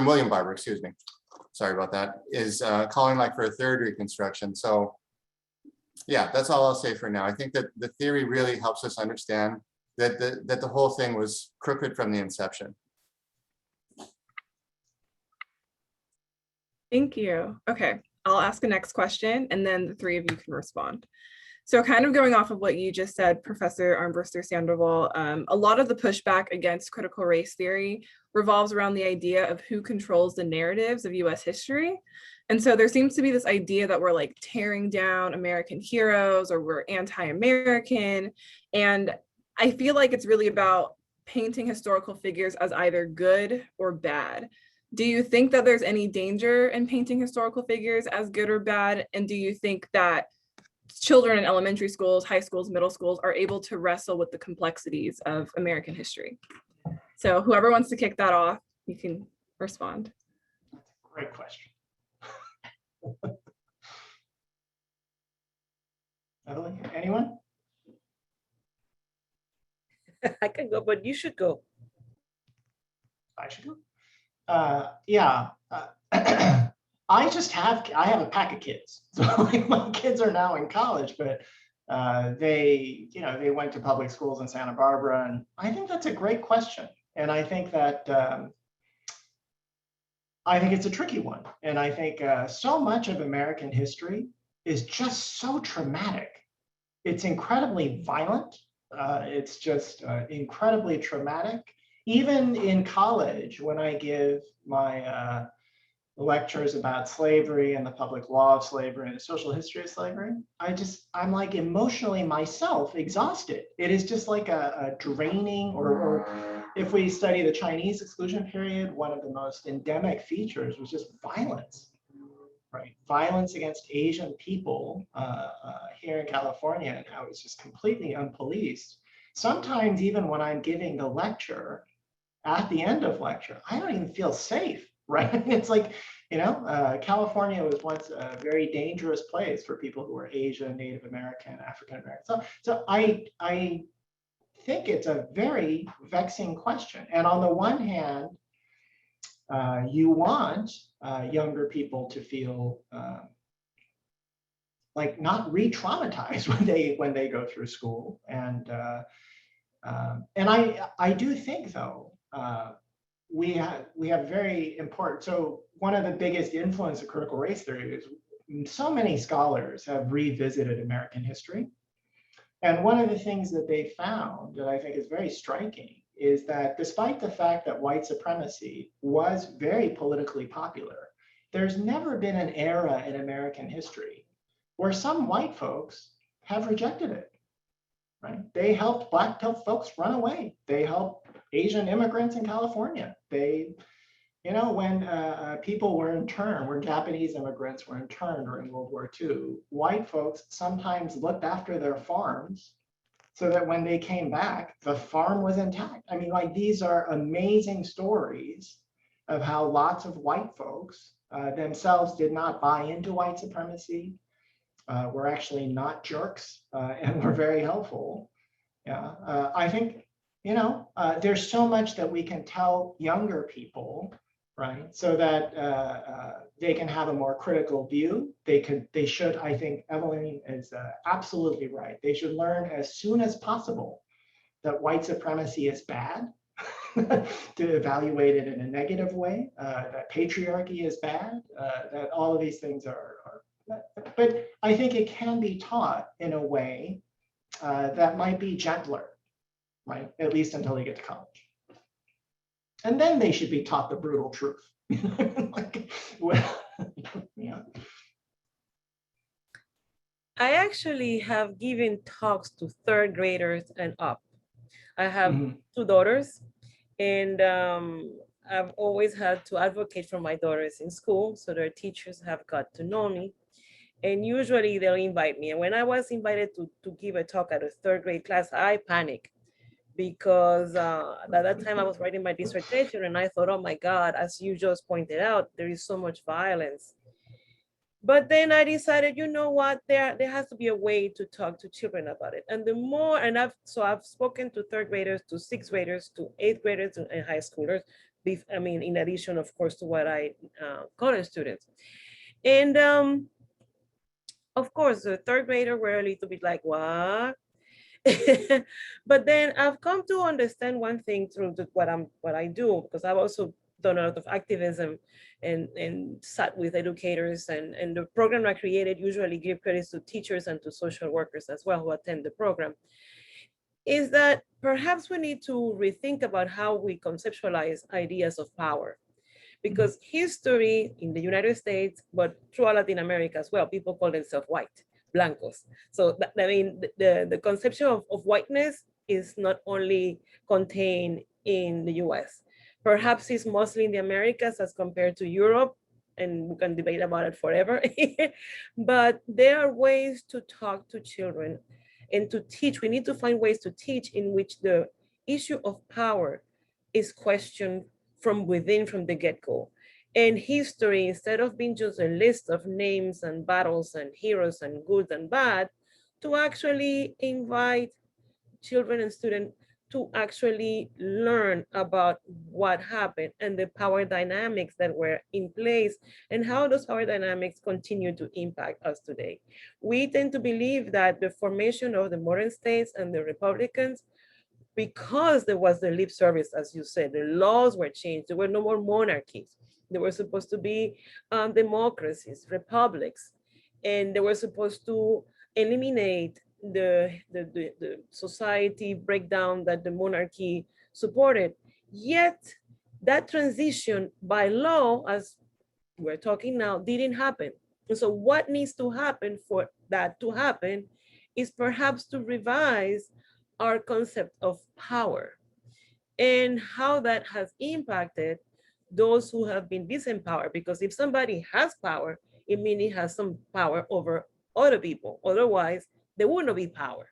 William Barber, excuse me, sorry about that, is calling for a third Reconstruction. So yeah, that's all I'll say for now. I think that the theory really helps us understand that the whole thing was crooked from the inception. Thank you. Okay, I'll ask the next question and then the three of you can respond. So kind of going off of what you just said, Professor Armbruster-Sandoval, a lot of the pushback against critical race theory revolves around the idea of who controls the narratives of US history. And so there seems to be this idea that we're tearing down American heroes or we're anti-American. And I feel like it's really about painting historical figures as either good or bad. Do you think that there's any danger in painting historical figures as good or bad? And do you think that children in elementary schools, high schools, middle schools are able to wrestle with the complexities of American history? So whoever wants to kick that off, you can respond. Great question. Evelyn, anyone? I can go, but you should go. I should go. Yeah. I have a pack of kids. So my kids are now in college, but They went to public schools in Santa Barbara, and I think that's a great question. And I think that I think it's a tricky one. And I think so much of American history is just so traumatic. It's incredibly violent. It's just incredibly traumatic. Even in college, when I give my lectures about slavery and the public law of slavery and the social history of slavery, I'm like emotionally myself exhausted. It is just like a draining, or if we study the Chinese exclusion period, one of the most endemic features was just violence, right? Violence against Asian people here in California, and how it's just completely unpoliced. Sometimes even when I'm giving the lecture, at the end of lecture, I don't even feel safe, right? It's like, California was once a very dangerous place for people who were Asian, Native American, African American. So I think it's a very vexing question. And on the one hand, you want younger people to feel like not re-traumatized when they go through school. And I do think, though, we have very important. So one of the biggest influence of critical race theory is so many scholars have revisited American history. And one of the things that they found that I think is very striking is that despite the fact that white supremacy was very politically popular, there's never been an era in American history where some white folks have rejected it, right? They helped Black folks run away. They helped Asian immigrants in California. When people were interned, when Japanese immigrants were interned during World War II, white folks sometimes looked after their farms so that when they came back, the farm was intact. I mean, like, these are amazing stories of how lots of white folks themselves did not buy into white supremacy, were actually not jerks, and were very helpful. Yeah, I think, there's so much that we can tell younger people, right? So that they can have a more critical view. They should, I think Evelyn is absolutely right. They should learn as soon as possible that white supremacy is bad, to evaluate it in a negative way, that patriarchy is bad, that all of these things are, but I think it can be taught in a way that might be gentler, right? At least until they get to college. And then they should be taught the brutal truth. Yeah. I actually have given talks to third graders and up. I have two daughters, and I've always had to advocate for my daughters in school, so their teachers have got to know me. And usually they'll invite me. And when I was invited to give a talk at a third grade class, I panicked, because at that time I was writing my dissertation, and I thought, oh my God, as you just pointed out, there is so much violence. But then I decided, you know what, there has to be a way to talk to children about it. And the more, and I've spoken to third graders, to sixth graders, to eighth graders, and high schoolers. I mean, in addition, of course, to what I college students. And of course, the third grader were a little bit like, what? But then I've come to understand one thing through what I do, because I've also done a lot of activism and sat with educators, and the program I created usually give credits to teachers and to social workers as well who attend the program, is that perhaps we need to rethink about how we conceptualize ideas of power. Because history in the United States, but throughout Latin America as well, people call themselves white, blancos. So I mean, the conception of whiteness is not only contained in the US. Perhaps it's mostly in the Americas as compared to Europe, and we can debate about it forever. But there are ways to talk to children and to teach. We need to find ways to teach in which the issue of power is questioned from within, from the get-go. And history, instead of being just a list of names and battles and heroes and good and bad, to actually invite children and students to actually learn about what happened and the power dynamics that were in place and how those power dynamics continue to impact us today. We tend to believe that the formation of the modern states and the republicans, because there was the lip service, as you said, the laws were changed. There were no more monarchies. There were supposed to be democracies, republics, and they were supposed to eliminate the society breakdown that the monarchy supported. Yet that transition by law, as we're talking now, didn't happen. And so what needs to happen for that to happen is perhaps to revise our concept of power and how that has impacted those who have been disempowered. Because if somebody has power, it means it has some power over other people. Otherwise, there will not be power.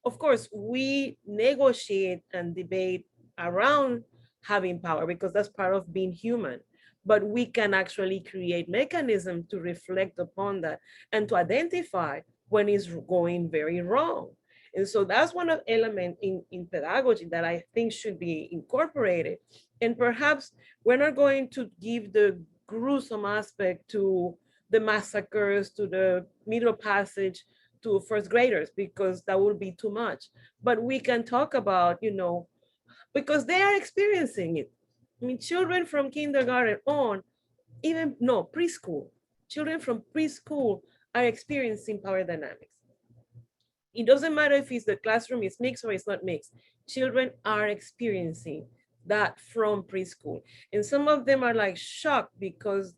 Of course, we negotiate and debate around having power because that's part of being human. But we can actually create mechanisms to reflect upon that and to identify when it's going very wrong. And so that's one of the elements in pedagogy that I think should be incorporated. And perhaps we're not going to give the gruesome aspect to the massacres, to the Middle Passage, to first graders, because that would be too much. But we can talk about, because they are experiencing it. I mean, children from kindergarten on, even no preschool, children from preschool are experiencing power dynamics. It doesn't matter if the classroom is mixed or it's not mixed. Children are experiencing that from preschool. And some of them are like shocked because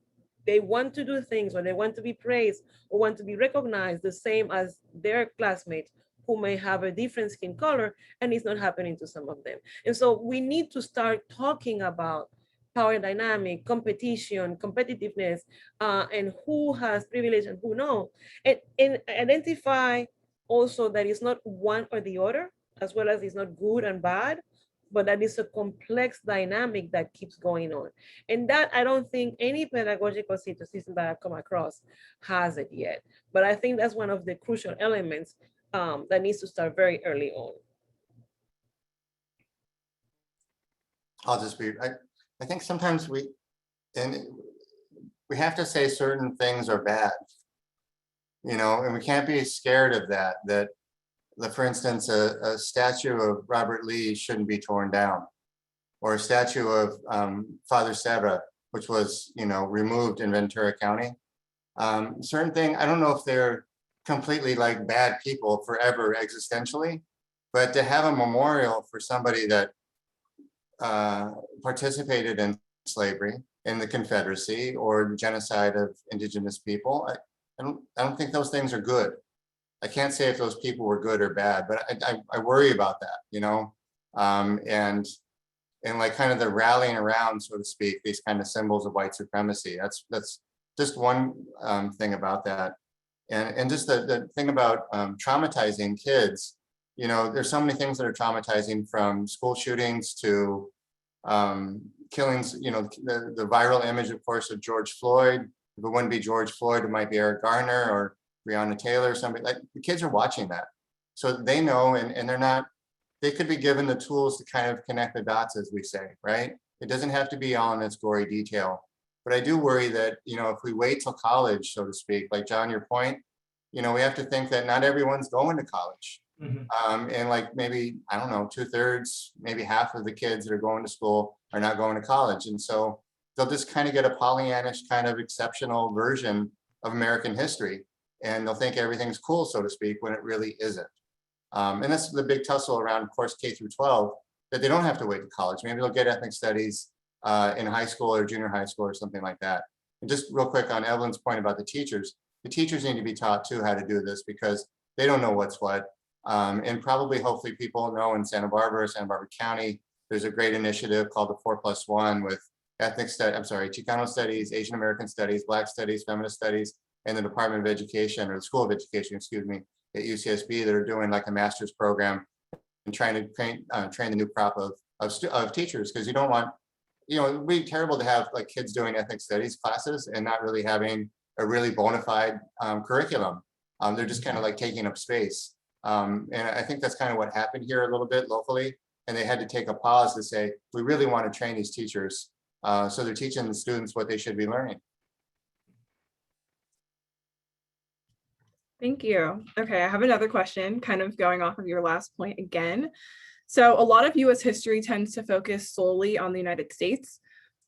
they want to do things or they want to be praised or want to be recognized the same as their classmates who may have a different skin color, and it's not happening to some of them. And so we need to start talking about power dynamic, competition, competitiveness, and who has privilege and who no, and identify also that it's not one or the other, as well as it's not good and bad, but that is a complex dynamic that keeps going on. And that I don't think any pedagogical system that I've come across has it yet. But I think that's one of the crucial elements that needs to start very early on. I'll just be, I think sometimes we have to say certain things are bad, and we can't be scared of that, for instance, a statue of Robert Lee shouldn't be torn down, or a statue of Father Serra, which was, removed in Ventura County. Certain thing, I don't know if they're completely like bad people forever existentially, but to have a memorial for somebody that participated in slavery in the Confederacy or the genocide of indigenous people, I don't think those things are good. I can't say if those people were good or bad, but I worry about that, and like kind of the rallying around, so to speak, these kind of symbols of white supremacy. That's just one thing about that. And just the thing about traumatizing kids, there's so many things that are traumatizing, from school shootings to killings, the viral image, of course, of George Floyd. If it wouldn't be George Floyd, it might be Eric Garner or Breonna Taylor or somebody. Like, the kids are watching that. So they know, and they're not, they could be given the tools to kind of connect the dots, as we say, right? It doesn't have to be all in its gory detail. But I do worry that, if we wait till college, so to speak, like John, your point, we have to think that not everyone's going to college. Mm-hmm. And like maybe, I don't know, 2/3, maybe half of the kids that are going to school are not going to college. And so they'll just kind of get a Pollyannish kind of exceptional version of American history. And they'll think everything's cool, so to speak, when it really isn't. And that's the big tussle around, of course, K through 12, that they don't have to wait to college. Maybe they'll get ethnic studies in high school or junior high school or something like that. And just real quick on Evelyn's point about the teachers need to be taught too how to do this, because they don't know what's what. And probably, hopefully, people know in Santa Barbara County, there's a great initiative called the 4+1 with Chicano Studies, Asian American Studies, Black Studies, Feminist Studies, and the Department of Education, or the School of Education, excuse me, at UCSB, that are doing like a master's program and trying to train the new crop of teachers, because you don't want, it'd be terrible to have like kids doing ethnic studies classes and not really having a really bona fide curriculum. They're just kind of like taking up space. And I think that's kind of what happened here a little bit locally. and they had to take a pause to say, we really want to train these teachers. So they're teaching the students what they should be learning. Thank you. Okay, I have another question, kind of going off of your last point again. So a lot of US history tends to focus solely on the United States,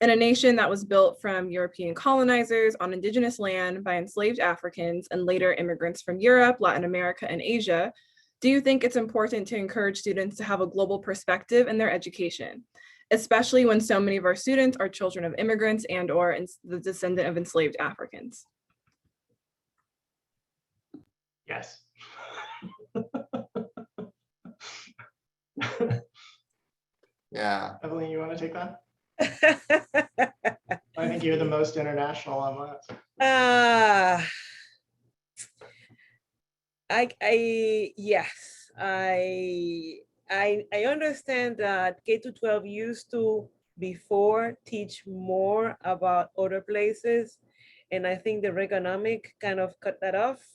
and a nation that was built from European colonizers on indigenous land by enslaved Africans and later immigrants from Europe, Latin America, and Asia. Do you think it's important to encourage students to have a global perspective in their education, especially when so many of our students are children of immigrants and or the descendant of enslaved Africans? Yes. Yeah. Evelyn, you want to take that? I think you're the most international among us. Yes, I understand that K-12 used to before teach more about other places, and I think the Reaganomics kind of cut that off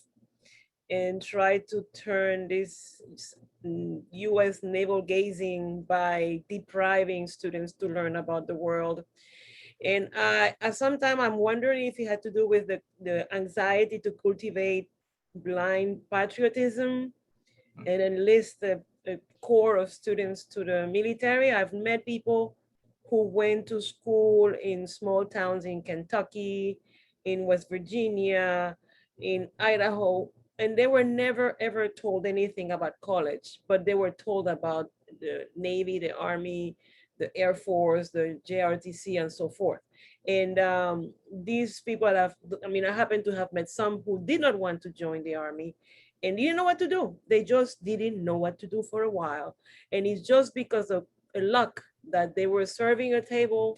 and try to turn this US navel gazing by depriving students to learn about the world. And sometimes I'm wondering if it had to do with the anxiety to cultivate blind patriotism and enlist the core of students to the military. I've met people who went to school in small towns in Kentucky, in West Virginia, in Idaho, and they were never ever told anything about college, but they were told about the Navy, the Army, the Air Force, the JRTC, and so forth. And these people have, I mean, I happen to have met some who did not want to join the Army and didn't know what to do. They just didn't know what to do for a while. And it's just because of luck that they were serving a table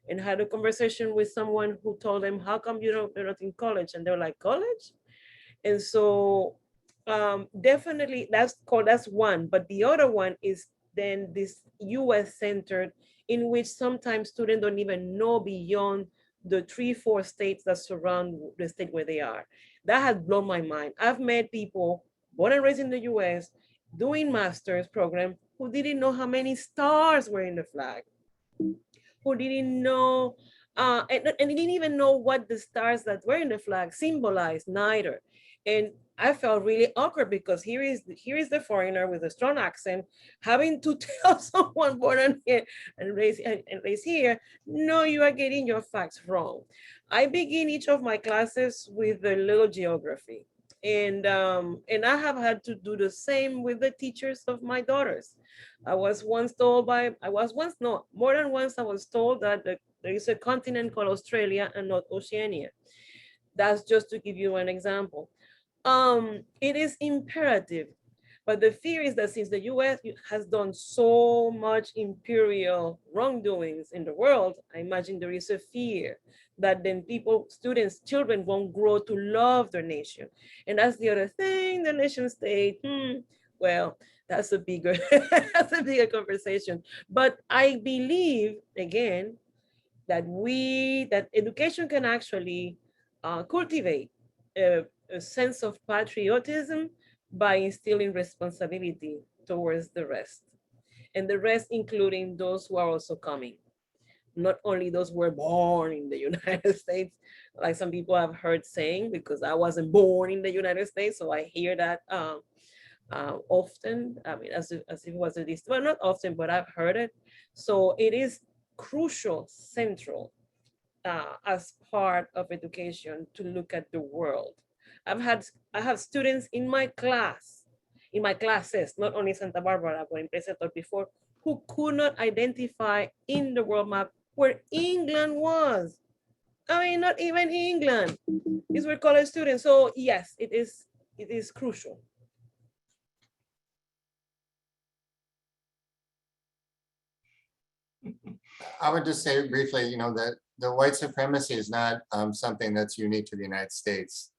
and had a conversation with someone who told them, how come you're not in college? And they're like, college? And so definitely that's one, but the other one is then this US centered in which sometimes students don't even know beyond the 3-4 states that surround the state where they are. That has blown my mind. I've met people born and raised in the US doing master's program who didn't know how many stars were in the flag, who didn't know, and didn't even know what the stars that were in the flag symbolized, neither. And I felt really awkward because here is the foreigner with a strong accent having to tell someone born here and raised here, no, you are getting your facts wrong. I begin each of my classes with a little geography. And I have had to do the same with the teachers of my daughters. More than once I was told that there is a continent called Australia and not Oceania. That's just to give you an example. It is imperative, but the fear is that since the US has done so much imperial wrongdoings in the world, I imagine there is a fear that then children won't grow to love their nation. And that's the other thing, the nation state, well, that's a bigger, that's a bigger conversation. But I believe, again, that education can actually cultivate a sense of patriotism by instilling responsibility towards the rest. And the rest including those who are also coming. Not only those who were born in the United States, like some people have heard saying, because I wasn't born in the United States, so I hear that often. I mean, as if it was a well, not often, but I've heard it. So it is crucial, central, as part of education to look at the world. I have students in my classes, not only Santa Barbara, but in Preceptor before, who could not identify in the world map where England was. I mean, not even England. These were college students. So yes, it is crucial. I would just say briefly, that the white supremacy is not something that's unique to the United States.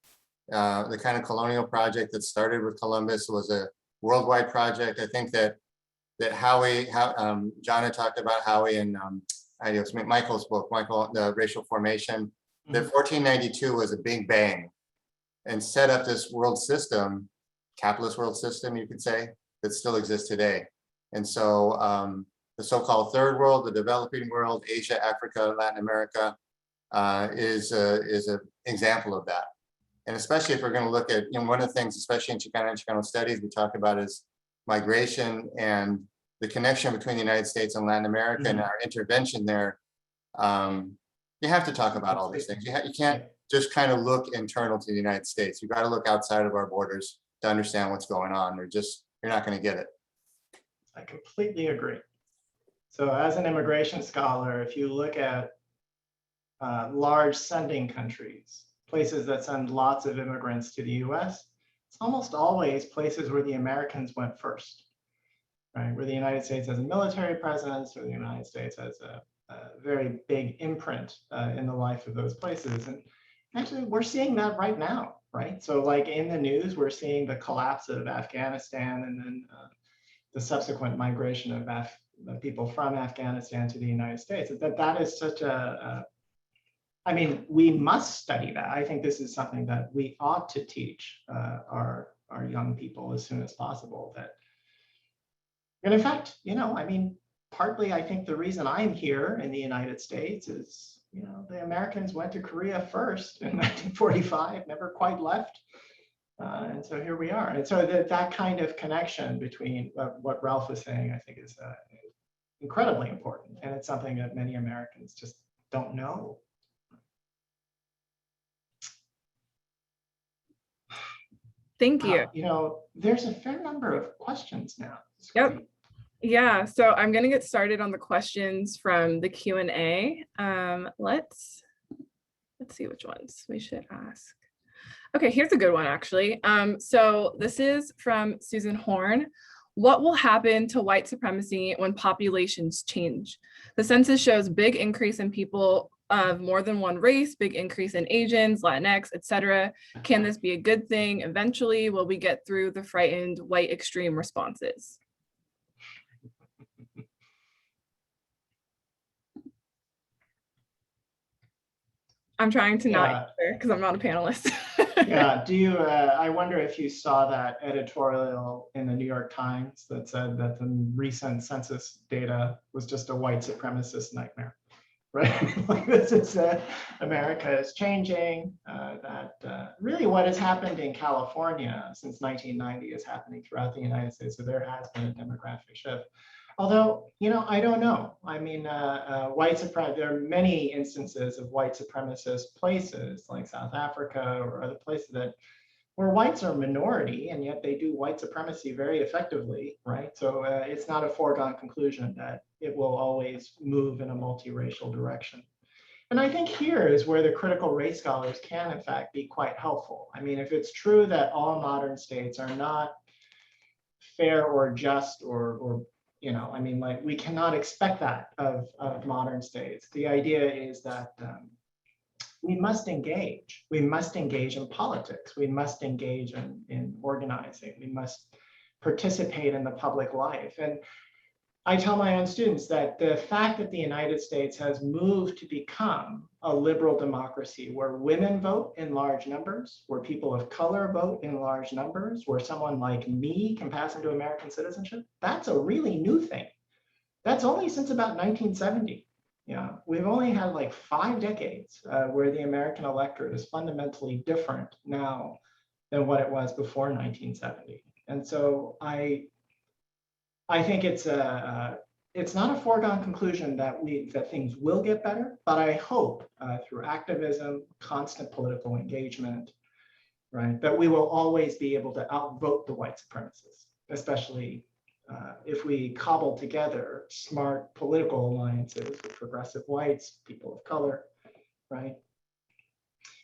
The kind of colonial project that started with Columbus was a worldwide project. I think that John had talked about Howie and Michael's book, the Racial Formation, that 1492 was a big bang and set up this world system, capitalist world system, you could say, that still exists today. And so the so-called third world, the developing world, Asia, Africa, Latin America, is an example of that. And especially if we're going to look at, one of the things, especially in Chicano and Chicano Studies, we talk about is migration and the connection between the United States and Latin America and our intervention there. You have to talk about all these things. You can't just kind of look internal to the United States. You've got to look outside of our borders to understand what's going on. You're not going to get it. I completely agree. So as an immigration scholar, if you look at large sending countries, places that send lots of immigrants to the US, it's almost always places where the Americans went first, right? Where the United States has a military presence, or the United States has a very big imprint in the life of those places. And actually, we're seeing that right now, right? So like in the news, we're seeing the collapse of Afghanistan and then the subsequent migration of people from Afghanistan to the United States. That is such I mean, we must study that. I think this is something that we ought to teach our young people as soon as possible. And in fact, I mean, partly I think the reason I'm here in the United States is, the Americans went to Korea first in 1945, never quite left. And so here we are. And so that kind of connection between what Ralph was saying, I think is incredibly important. And it's something that many Americans just don't know. Thank you. There's a fair number of questions now. Yep. Yeah, so I'm going to get started on the questions from the Q&A. Let's see which ones we should ask. Okay, here's a good one, actually. So this is from Susan Horn. What will happen to white supremacy when populations change? The census shows big increase in people of more than one race, big increase in Asians, Latinx, etc. Can this be a good thing? Eventually, will we get through the frightened white extreme responses? I'm trying to not answer because I'm not a panelist. Yeah, I wonder if you saw that editorial in the New York Times that said that the recent census data was just a white supremacist nightmare, right? Like this is America is changing, really what has happened in California since 1990 is happening throughout the United States. So there has been a demographic shift. Although, I don't know. I mean, there are many instances of white supremacist places like South Africa or other places where whites are minority and yet they do white supremacy very effectively, right? So it's not a foregone conclusion that it will always move in a multiracial direction. And I think here is where the critical race scholars can, in fact, be quite helpful. I mean, if it's true that all modern states are not fair or just or I mean, like we cannot expect that of modern states. The idea is that we must engage. We must engage in politics. We must engage in organizing. We must participate in the public life. And I tell my own students that the fact that the United States has moved to become a liberal democracy where women vote in large numbers, where people of color vote in large numbers, where someone like me can pass into American citizenship, that's a really new thing. That's only since about 1970. We've only had like 5 decades where the American electorate is fundamentally different now than what it was before 1970. And so I think it's not a foregone conclusion that things will get better, but I hope through activism, constant political engagement, right, that we will always be able to outvote the white supremacists, especially if we cobble together smart political alliances with progressive whites, people of color, right?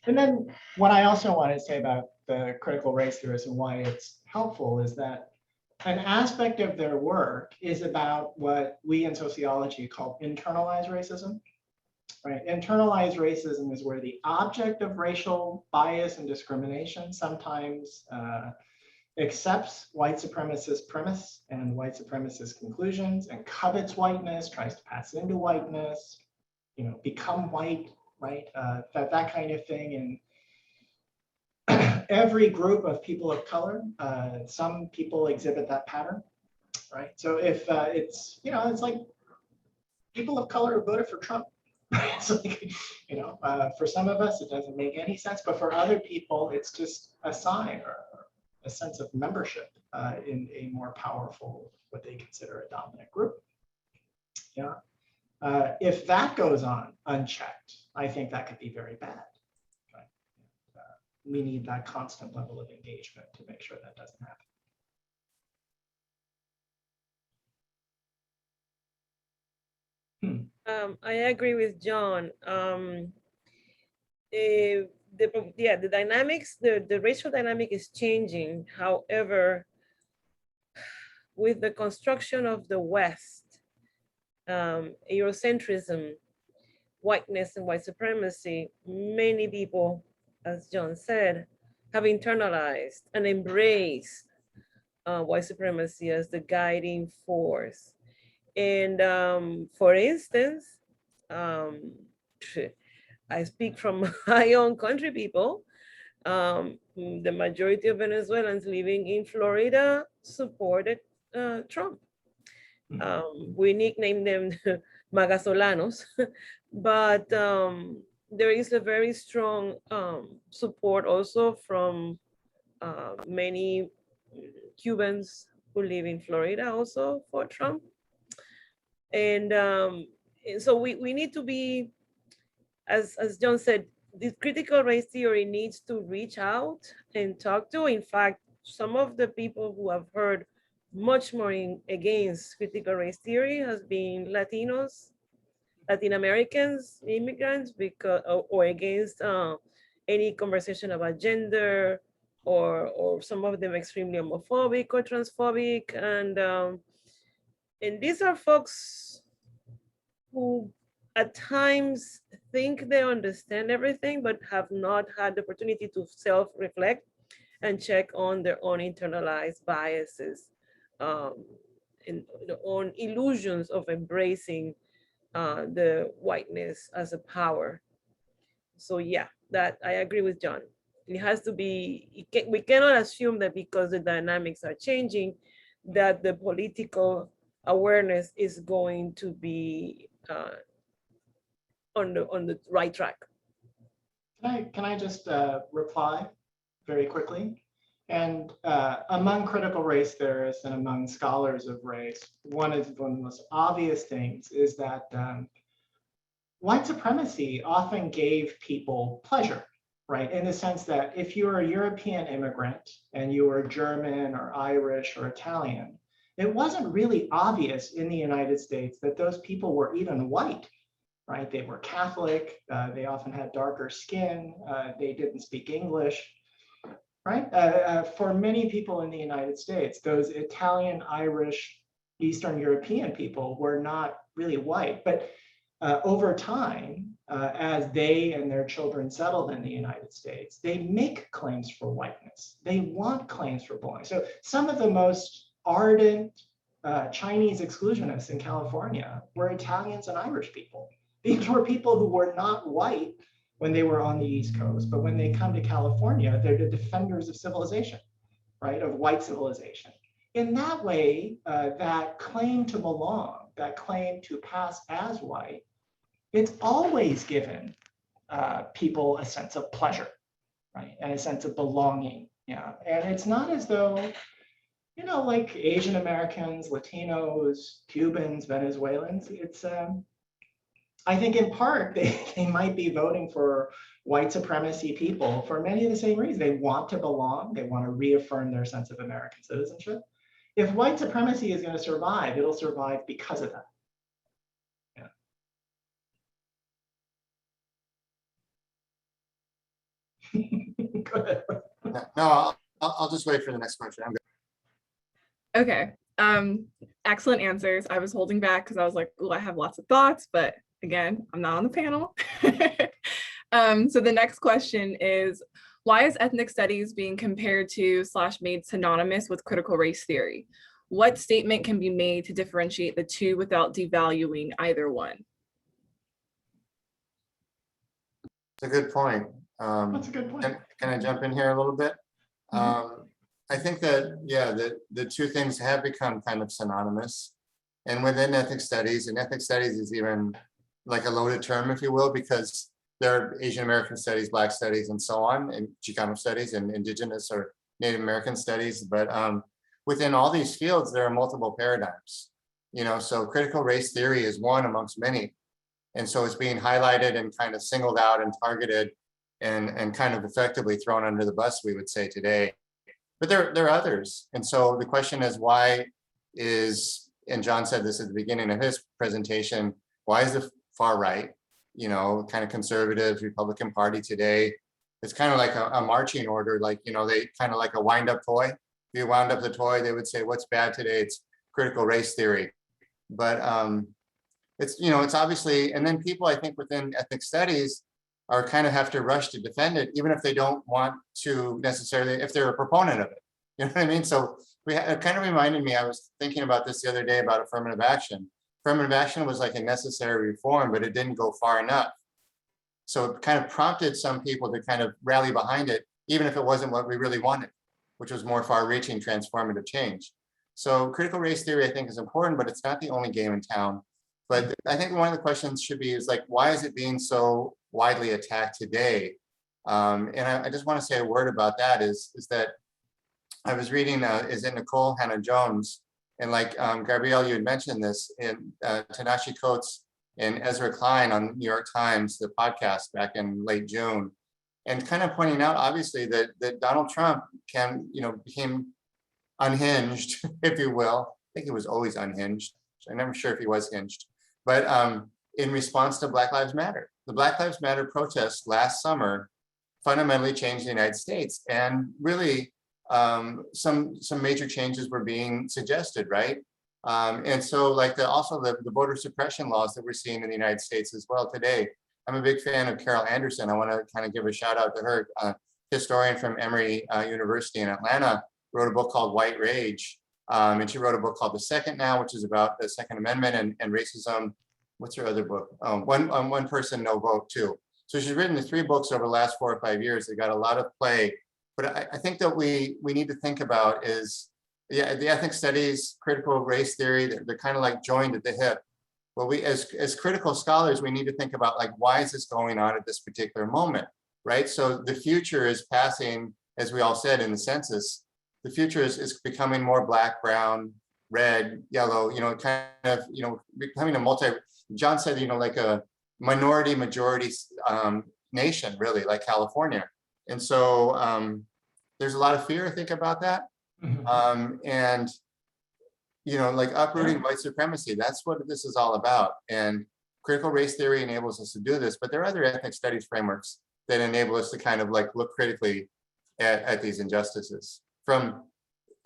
And then what I also want to say about the critical race theorists and why it's helpful is that an aspect of their work is about what we in sociology call internalized racism, right? Internalized racism is where the object of racial bias and discrimination sometimes accepts white supremacist premise and white supremacist conclusions and covets whiteness, tries to pass into whiteness, become white, right? That kind of thing. And every group of people of color, some people exhibit that pattern, right? So if it's, it's like people of color who voted for Trump. It's like, for some of us, it doesn't make any sense, but for other people, it's just a sign or a sense of membership in a more powerful, what they consider a dominant group. Yeah. If that goes on unchecked, I think that could be very bad. Right? We need that constant level of engagement to make sure that doesn't happen. I agree with John. The dynamics, the racial dynamic is changing. However, with the construction of the West, Eurocentrism, whiteness and white supremacy, many people, as John said, have internalized and embraced white supremacy as the guiding force. And for instance, I speak from my own country people. The majority of Venezuelans living in Florida supported Trump. We nicknamed them Magasolanos, but there is a very strong support also from many Cubans who live in Florida also for Trump. And so we need to be, as John said, this critical race theory needs to reach out and talk to. In fact, some of the people who have heard much more against critical race theory has been Latinos, Latin Americans, immigrants, because or against any conversation about gender, or some of them extremely homophobic or transphobic, and these are folks who at times think they understand everything, but have not had the opportunity to self-reflect and check on their own internalized biases, and on illusions of embracing the whiteness as a power. So yeah, that I agree with John. It has to be, we cannot assume that because the dynamics are changing, that the political awareness is going to be on the right track. Can I just reply very quickly? And among critical race theorists and among scholars of race, one of the most obvious things is that white supremacy often gave people pleasure, right? In the sense that if you were a European immigrant and you were German or Irish or Italian, it wasn't really obvious in the United States that those people were even white, right? They were Catholic, they often had darker skin, they didn't speak English, right? For many people in the United States, those Italian, Irish, Eastern European people were not really white, but over time, as they and their children settled in the United States, they make claims for whiteness. They want claims for belonging. So some of the most ardent Chinese exclusionists in California were Italians and Irish people. These were people who were not white when they were on the East Coast, but when they come to California, they're the defenders of civilization, right, of white civilization. In that way, that claim to belong, that claim to pass as white, it's always given people a sense of pleasure, right, and a sense of belonging. Yeah, and it's not as though, like Asian Americans, Latinos, Cubans, Venezuelans, it's I think in part they might be voting for white supremacy people for many of the same reasons. They want to belong, they want to reaffirm their sense of American citizenship. If white supremacy is going to survive, it'll survive because of that. Yeah. Go ahead. No, I'll just wait for the next question. I'm good. Okay. Excellent answers. I was holding back because I was like, oh, I have lots of thoughts, but again, I'm not on the panel. So the next question is, why is ethnic studies being compared to / made synonymous with critical race theory? What statement can be made to differentiate the two without devaluing either one? It's a good point. That's a good point. Can I jump in here a little bit? Mm-hmm. I think that, yeah, the two things have become kind of synonymous. And within ethnic studies, and ethnic studies is even like a loaded term, if you will, because there are Asian American studies, Black studies, and so on, and Chicano studies, and Indigenous or Native American studies. But within all these fields, there are multiple paradigms. You know, so critical race theory is one amongst many. And so it's being highlighted and kind of singled out and targeted and kind of effectively thrown under the bus, we would say today. But there are others. And so the question is, why is, and John said this at the beginning of his presentation, why is the far right, you know, kind of conservative Republican Party today, it's kind of like a marching order, like, you know, they kind of like a wind up toy. If you wound up the toy, they would say, what's bad today? It's critical race theory. But it's, you know, it's obviously, and then people, I think within ethnic studies are kind of have to rush to defend it, even if they don't want to necessarily, if they're a proponent of it. You know what I mean? So it kind of reminded me, I was thinking about this the other day about affirmative action. Affirmative action was like a necessary reform, but it didn't go far enough. So it kind of prompted some people to kind of rally behind it, even if it wasn't what we really wanted, which was more far-reaching transformative change. So critical race theory, I think, is important, but it's not the only game in town. But I think one of the questions should be is like, why is it being so widely attacked today? And I just want to say a word about that is that I was reading, is it Nicole Hannah-Jones? And like Gabrielle, you had mentioned this in Tanashi Coates and Ezra Klein on New York Times, the podcast back in late June, and kind of pointing out obviously that Donald Trump became unhinged, if you will. I think he was always unhinged. I'm never sure if he was hinged, but in response to Black Lives Matter. The Black Lives Matter protests last summer fundamentally changed the United States, and really some major changes were being suggested, right? And so like also the voter suppression laws that we're seeing in the United States as well today. I'm a big fan of Carol Anderson. I want to kind of give a shout out to her, historian from Emory University in Atlanta, wrote a book called White Rage. And she wrote a book called The Second Now, which is about the Second Amendment and racism. What's her other book? One Person, No Vote too. So she's written the 3 books over the last 4 or 5 years. They got a lot of play. But I think that we need to think about is, yeah, the ethnic studies, critical race theory, they're kind of like joined at the hip. Well, we as critical scholars, we need to think about like, why is this going on at this particular moment, right? So the future is passing, as we all said in the census, the future is becoming more black, brown, red, yellow, you know, kind of, you know, becoming a John said, you know, like a minority majority nation, really, like California. And so there's a lot of fear, I think, about that. And, you know, like uprooting white supremacy, that's what this is all about. And critical race theory enables us to do this, but there are other ethnic studies frameworks that enable us to kind of like look critically at these injustices from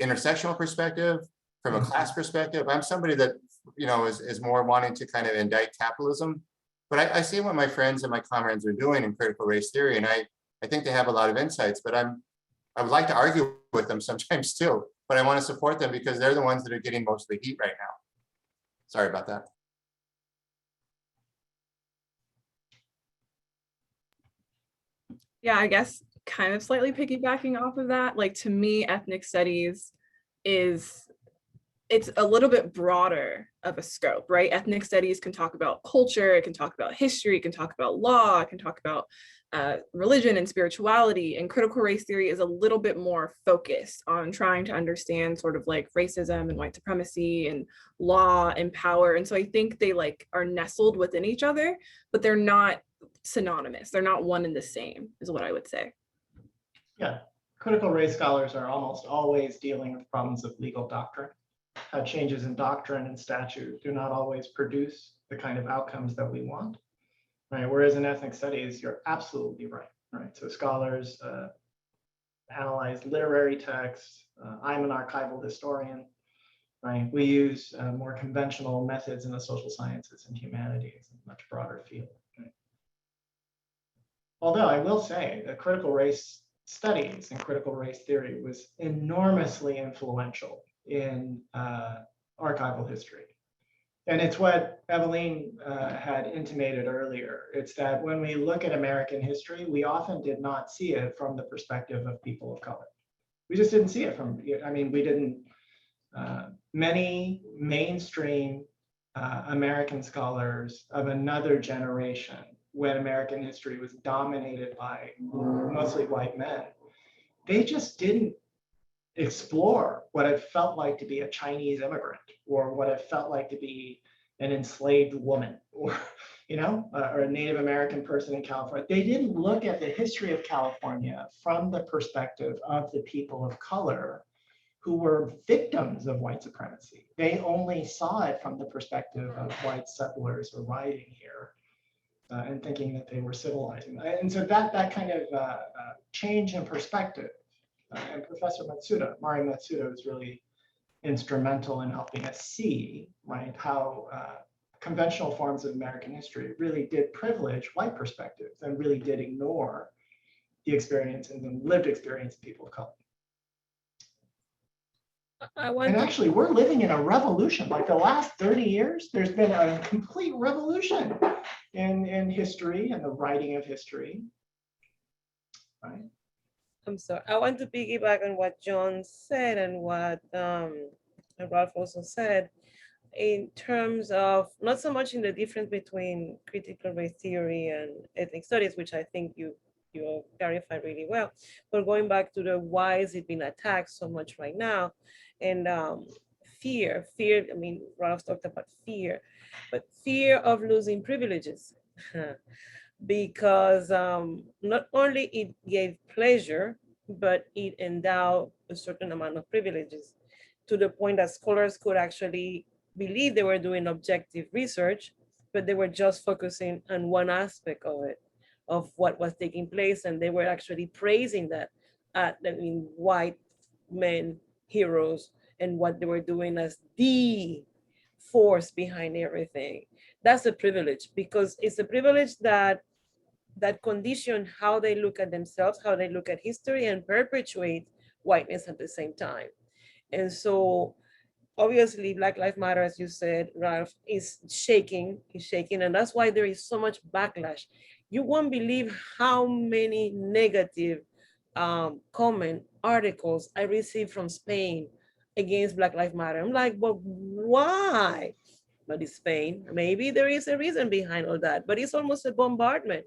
intersectional perspective, from a class perspective. I'm somebody that, you know, is more wanting to kind of indict capitalism, but I see what my friends and my comrades are doing in critical race theory, and I think they have a lot of insights, but I would like to argue with them sometimes too, but I want to support them because they're the ones that are getting most of the heat right now. Sorry about that. Yeah, I guess kind of slightly piggybacking off of that, like to me, ethnic studies it's a little bit broader of a scope, right? Ethnic studies can talk about culture, it can talk about history, it can talk about law, it can talk about religion and spirituality, and critical race theory is a little bit more focused on trying to understand sort of like racism and white supremacy and law and power. And so I think they like are nestled within each other, but they're not synonymous. They're not one and the same, is what I would say. Yeah, critical race scholars are almost always dealing with problems of legal doctrine. How changes in doctrine and statute do not always produce the kind of outcomes that we want. Right. Whereas in ethnic studies, you're absolutely right. Right. So scholars analyze literary texts. I'm an archival historian. Right. We use more conventional methods in the social sciences and humanities, a much broader field. Right? Although I will say that critical race studies and critical race theory was enormously influential in archival history. And it's what Eveline had intimated earlier. It's that when we look at American history, we often did not see it from the perspective of people of color. We just didn't see it from, I mean, we didn't, many mainstream American scholars of another generation, when American history was dominated by mostly white men, they just didn't explore what it felt like to be a Chinese immigrant, or what it felt like to be an enslaved woman, or or a Native American person in California. They didn't look at the history of California from the perspective of the people of color who were victims of white supremacy. They only saw it from the perspective of white settlers arriving here and thinking that they were civilizing. And so that kind of change in perspective, and Professor Matsuda, Mari Matsuda, was really instrumental in helping us see, right, how conventional forms of American history really did privilege white perspectives and really did ignore the experience and the lived experience of people of color. And actually, we're living in a revolution. Like the last 30 years, there's been a complete revolution in history and the writing of history, right? I'm sorry. I want to piggyback on what John said and what Ralph also said, in terms of not so much in the difference between critical race theory and ethnic studies, which I think you clarified really well, but going back to the why is it being attacked so much right now, and fear. I mean, Ralph talked about fear, but fear of losing privileges. Because not only it gave pleasure, but it endowed a certain amount of privileges, to the point that scholars could actually believe they were doing objective research, but they were just focusing on one aspect of it, of what was taking place, and they were actually praising that, white men heroes, and what they were doing as the force behind everything. That's a privilege, because it's a privilege that condition how they look at themselves, how they look at history, and perpetuate whiteness at the same time. And so obviously Black Lives Matter, as you said, Ralph, is shaking, and that's why there is so much backlash. You won't believe how many negative comment articles I received from Spain against Black Lives Matter. I'm like, but why? But it's Spain. Maybe there is a reason behind all that, but it's almost a bombardment.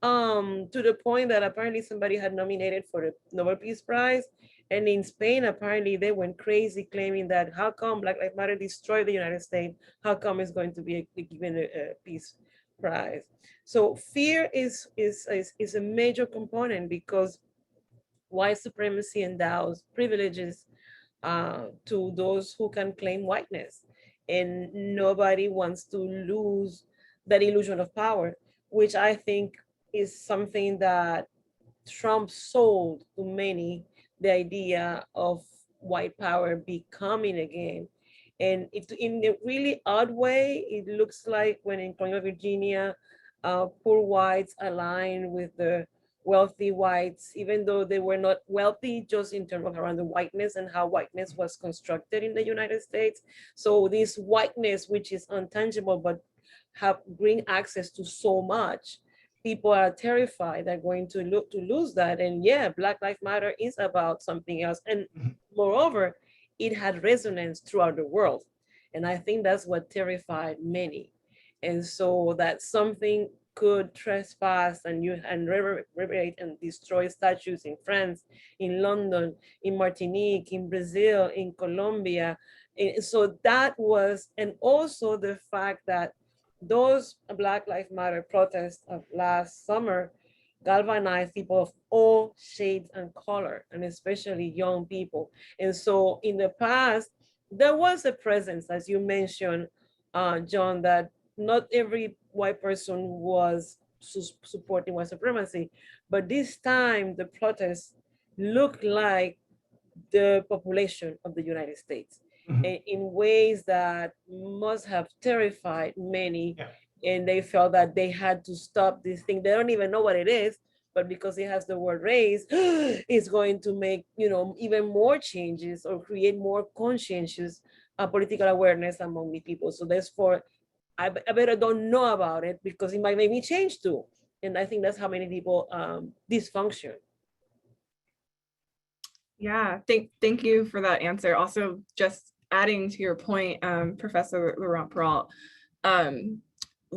To the point that apparently somebody had nominated for the Nobel Peace Prize, and in Spain apparently they went crazy claiming that how come Black Lives Matter destroyed the United States, how come it's going to be given a peace prize. So fear is a major component, because white supremacy endows privileges to those who can claim whiteness, and nobody wants to lose that illusion of power, which I think is something that Trump sold to many, the idea of white power becoming again. And in a really odd way, it looks like when in colonial Virginia, poor whites aligned with the wealthy whites, even though they were not wealthy, just in terms of around the whiteness and how whiteness was constructed in the United States. So this whiteness, which is untangible, but bring access to so much, people are terrified they're going to lose that. And yeah, Black Lives Matter is about something else. And moreover, it had resonance throughout the world. And I think that's what terrified many. And so that something could trespass and reverberate and destroy statues in France, in London, in Martinique, in Brazil, in Colombia. And so that was, and also the fact that those Black Lives Matter protests of last summer galvanized people of all shades and color, and especially young people. And so in the past, there was a presence, as you mentioned, John, that not every white person was supporting white supremacy, but this time the protests looked like the population of the United States in ways that must have terrified many. Yeah. And they felt that they had to stop this thing. They don't even know what it is, but because it has the word race, it's going to make, even more changes or create more conscientious political awareness among the people. So therefore, I better don't know about it, because it might make me change too. And I think that's how many people dysfunction. Yeah, thank you for that answer. Also, just adding to your point, Professor Laurent Perrault, um,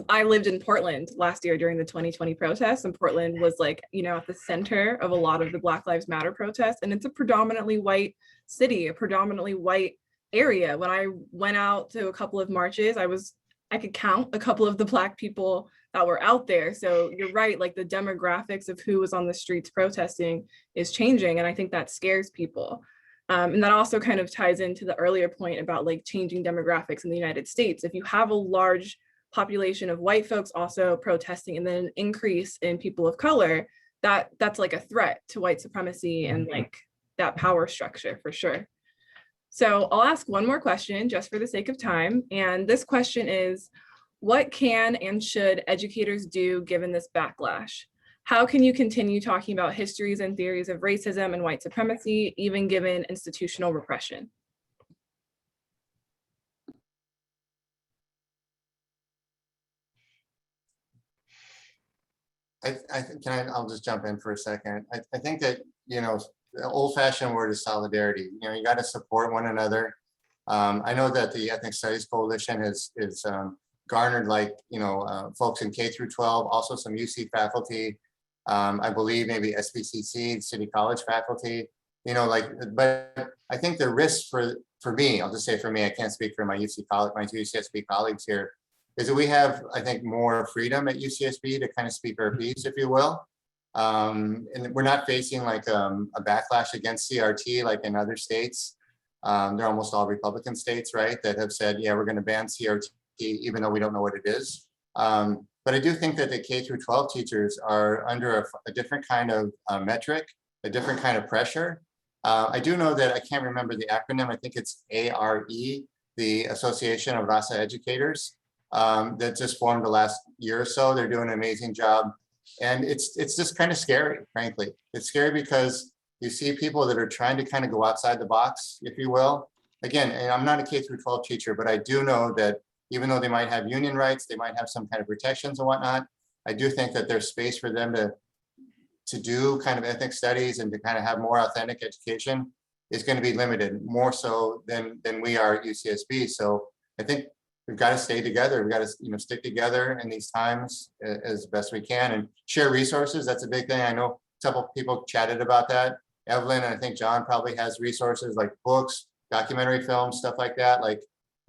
I lived in Portland last year during the 2020 protests, and Portland was like, at the center of a lot of the Black Lives Matter protests, and it's a predominantly white city, a predominantly white area. When I went out to a couple of marches, I could count a couple of the Black people that were out there. So you're right, like the demographics of who was on the streets protesting is changing, and I think that scares people. And that also kind of ties into the earlier point about like changing demographics in the United States. If you have a large population of white folks also protesting and then an increase in people of color, that's like a threat to white supremacy and like that power structure for sure. So I'll ask one more question just for the sake of time. And this question is, what can and should educators do given this backlash? How can you continue talking about histories and theories of racism and white supremacy, even given institutional repression? I'll just jump in for a second. I think that, the old fashioned word is solidarity. You got to support one another. I know that the Ethnic Studies Coalition is garnered folks in K through 12, also some UC faculty. I believe maybe SPCC, City College faculty, but I think the risk for me, I'll just say for me, I can't speak for my my two UCSB colleagues here, is that we have, I think, more freedom at UCSB to kind of speak our piece, if you will. And we're not facing like a backlash against CRT like in other states. They're almost all Republican states, right, that have said, yeah, we're going to ban CRT, even though we don't know what it is. But I do think that the K through 12 teachers are under a different kind of metric, a different kind of pressure. I do know that I can't remember the acronym. I think it's ARE, the Association of Rasa Educators, that just formed the last year or so. They're doing an amazing job. And it's just kind of scary, frankly. It's scary because you see people that are trying to kind of go outside the box, if you will. Again, and I'm not a K through 12 teacher, but I do know that even though they might have union rights, they might have some kind of protections and whatnot, I do think that there's space for them to do kind of ethnic studies and to kind of have more authentic education is going to be limited, more so than we are at UCSB. So I think we've got to stay together. We've got to stick together in these times as best we can and share resources. That's a big thing. I know a couple of people chatted about that. Evelyn, and I think John probably has resources like books, documentary films, stuff like that. Like,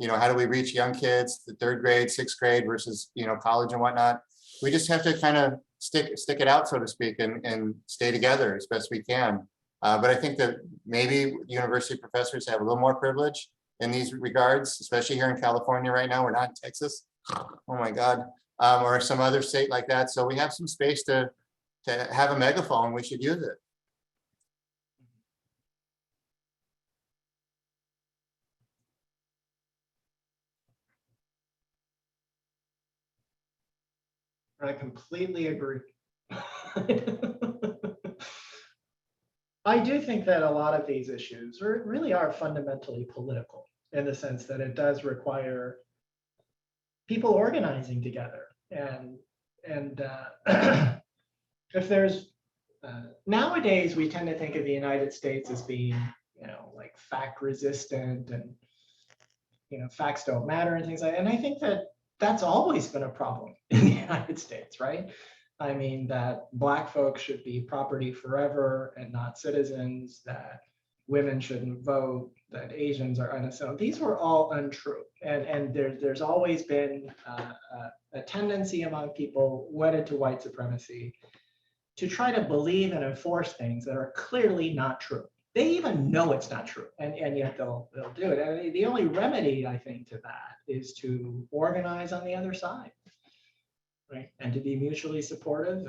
how do we reach young kids, the 3rd grade, 6th grade versus, college and whatnot. We just have to kind of stick it out, so to speak, and stay together as best we can. But I think that maybe university professors have a little more privilege in these regards, especially here in California right now. We're not in Texas. Oh my God. Or some other state like that. So we have some space to have a megaphone. We should use it. I completely agree. I do think that a lot of these issues really are fundamentally political in the sense that it does require people organizing together. And if there's, nowadays we tend to think of the United States as being, like fact resistant and, facts don't matter and things like that. And I think that that's always been a problem in the United States, right? I mean, that Black folks should be property forever and not citizens, that women shouldn't vote, that Asians are innocent. These were all untrue. And there's always been a tendency among people wedded to white supremacy to try to believe and enforce things that are clearly not true. They even know it's not true, and yet they'll do it. And the only remedy, I think, to that is to organize on the other side, right? And to be mutually supportive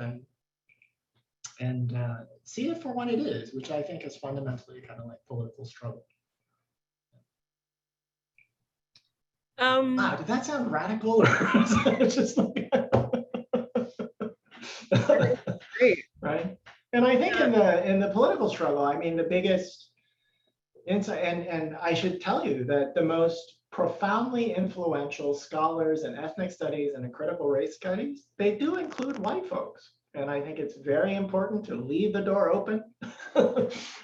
and see it for what it is, which I think is fundamentally kind of like political struggle. Wow, did that sound radical? Or just like Great. right? And I think in the political struggle, I mean, the biggest insight, and I should tell you that the most profoundly influential scholars in ethnic studies and in critical race studies, they do include white folks. And I think it's very important to leave the door open,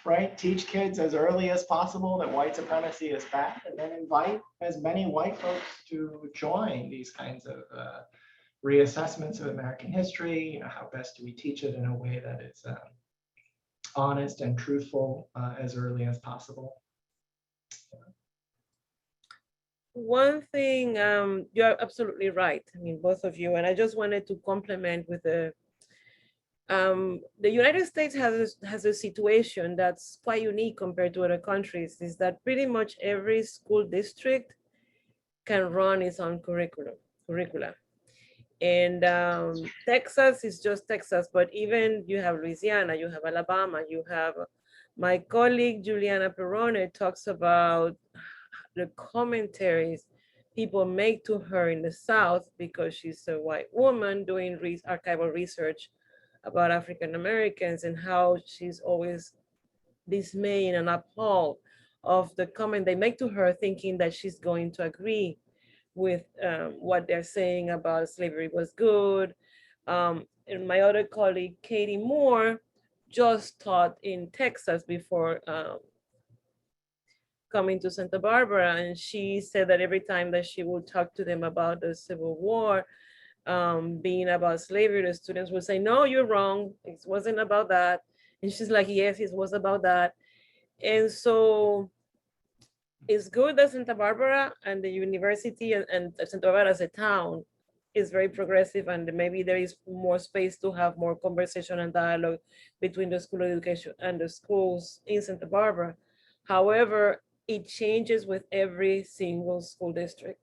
right? Teach kids as early as possible that white supremacy is bad, and then invite as many white folks to join these kinds of reassessments of American history. You know, how best do we teach it in a way that is honest and truthful as early as possible? One thing, you're absolutely right. I mean, both of you, and I just wanted to compliment with the United States has a situation that's quite unique compared to other countries, is that pretty much every school district can run its own curricula. And Texas is just Texas, but even you have Louisiana, you have Alabama, you have my colleague Juliana Perrone talks about the commentaries people make to her in the South because she's a white woman doing archival research about African Americans, and how she's always dismayed and appalled of the comment they make to her, thinking that she's going to agree with what they're saying about slavery was good. And my other colleague, Katie Moore, just taught in Texas before coming to Santa Barbara. And she said that every time that she would talk to them about the Civil War, being about slavery, the students would say, no, you're wrong. It wasn't about that. And she's like, yes, it was about that. And so it's good that Santa Barbara and the university and Santa Barbara as a town is very progressive, and maybe there is more space to have more conversation and dialogue between the school of education and the schools in Santa Barbara. However, it changes with every single school district.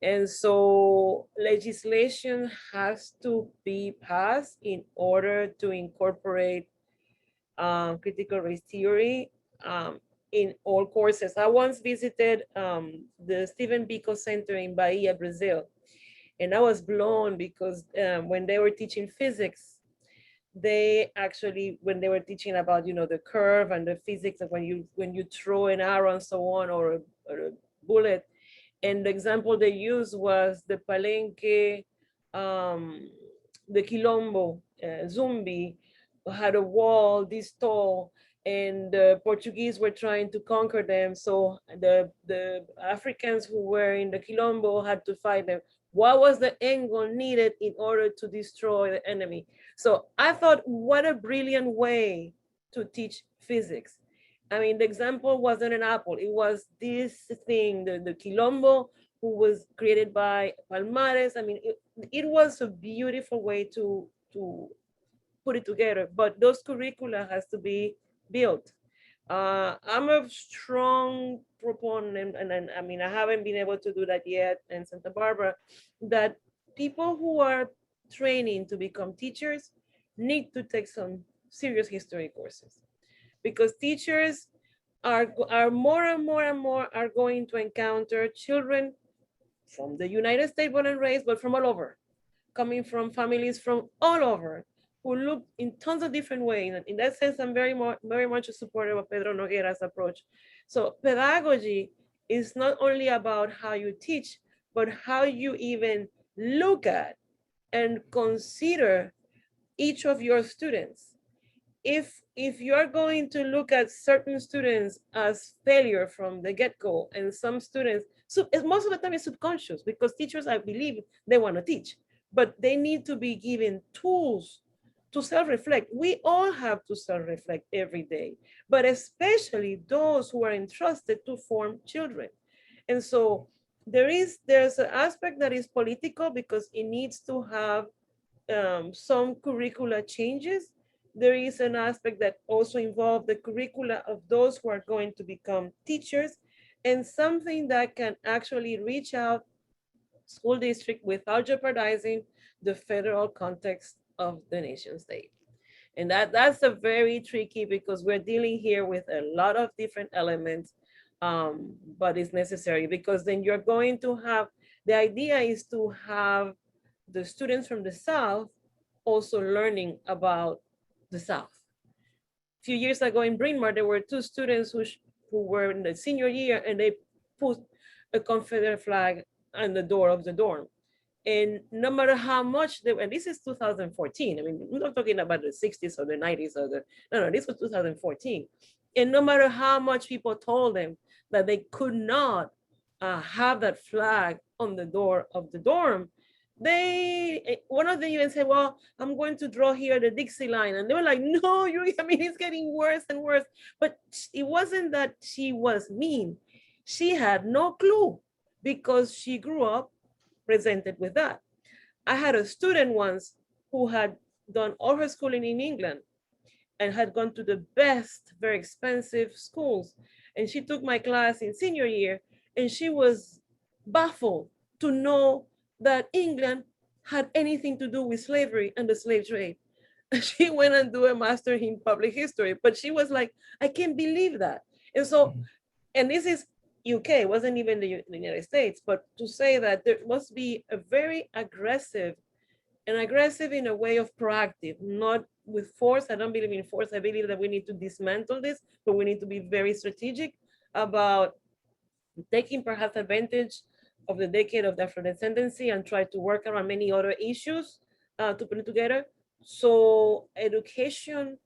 And so legislation has to be passed in order to incorporate critical race theory in all courses. I once visited the Stephen Biko Center in Bahia, Brazil, and I was blown because when they were teaching physics, they actually, when they were teaching about, the curve and the physics of when you throw an arrow and so on, or a bullet, and the example they used was the Palenque, the Quilombo, Zumbi, had a wall this tall, and the Portuguese were trying to conquer them. So the Africans who were in the Quilombo had to fight them. What was the angle needed in order to destroy the enemy? So I thought, what a brilliant way to teach physics. I mean, the example wasn't an apple. It was this thing, the Quilombo, who was created by Palmares. I mean, it was a beautiful way to put it together, but those curricula has to be built. I'm a strong proponent, and I mean, I haven't been able to do that yet in Santa Barbara, that people who are training to become teachers need to take some serious history courses, because teachers are more and more and more are going to encounter children from the United States born and raised, but from all over, coming from families from all over, who look in tons of different ways. And in that sense, I'm very much a supporter of Pedro Noguera's approach. So pedagogy is not only about how you teach, but how you even look at and consider each of your students. If you're going to look at certain students as failure from the get-go, and some students, so most of the time it's subconscious, because teachers, I believe, they want to teach, but they need to be given tools to self-reflect. We all have to self-reflect every day, but especially those who are entrusted to form children. And so there's an aspect that is political, because it needs to have some curricula changes. There is an aspect that also involves the curricula of those who are going to become teachers, and something that can actually reach out school district without jeopardizing the federal context of the nation state. And that's a very tricky, because we're dealing here with a lot of different elements, but it's necessary, because then you're going to have, the idea is to have the students from the South also learning about the South. A few years ago in Bryn Mawr, there were two students who were in the senior year, and they put a Confederate flag on the door of the dorm. And no matter how much they, and this is 2014. I mean, we're not talking about the 60s or the 90s or the, no, this was 2014. And no matter how much people told them that they could not have that flag on the door of the dorm, one of them even said, well, I'm going to draw here the Dixie line. And they were like, no, I mean, it's getting worse and worse. But it wasn't that she was mean. She had no clue because she grew up presented with that. I had a student once who had done all her schooling in England and had gone to the best, very expensive schools. And she took my class in senior year, and she was baffled to know that England had anything to do with slavery and the slave trade. She went and do a master in public history, but she was like, I can't believe that. And so, and this is UK, it wasn't even the United States, but to say that there must be a very aggressive, and aggressive in a way of proactive, not with force. I don't believe in force. I believe that we need to dismantle this, but we need to be very strategic about taking perhaps advantage of the decade of the Afro-descendancy and try to work around many other issues to put it together. So education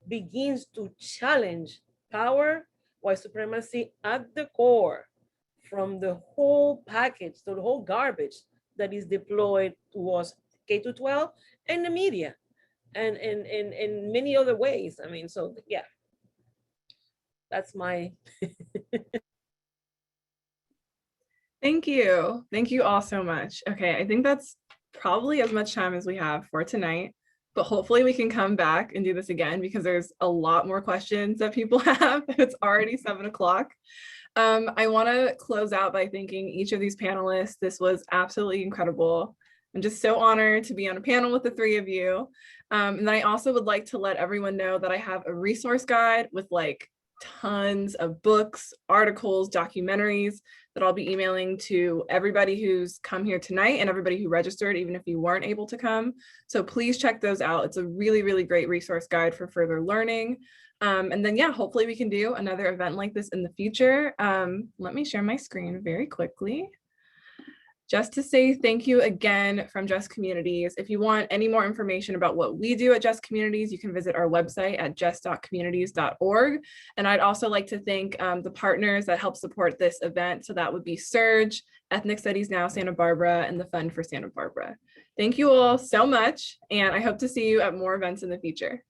begins to challenge power, white supremacy at the core, from the whole package, so the whole garbage that is deployed towards K-12 and the media and many other ways. I mean, so yeah, that's my. Thank you. Thank you all so much. Okay, I think that's probably as much time as we have for tonight, but hopefully we can come back and do this again because there's a lot more questions that people have. It's already 7 o'clock. I want to close out by thanking each of these panelists. This was absolutely incredible. I'm just so honored to be on a panel with the three of you. And then I also would like to let everyone know that I have a resource guide with like tons of books, articles, documentaries that I'll be emailing to everybody who's come here tonight and everybody who registered, even if you weren't able to come. So please check those out. It's a really, really great resource guide for further learning. And then, yeah, hopefully we can do another event like this in the future. Let me share my screen very quickly. Just to say thank you again from Just Communities. If you want any more information about what we do at Just Communities, you can visit our website at just.communities.org. And I'd also like to thank the partners that help support this event. So that would be Surge, Ethnic Studies Now Santa Barbara, and the Fund for Santa Barbara. Thank you all so much, and I hope to see you at more events in the future.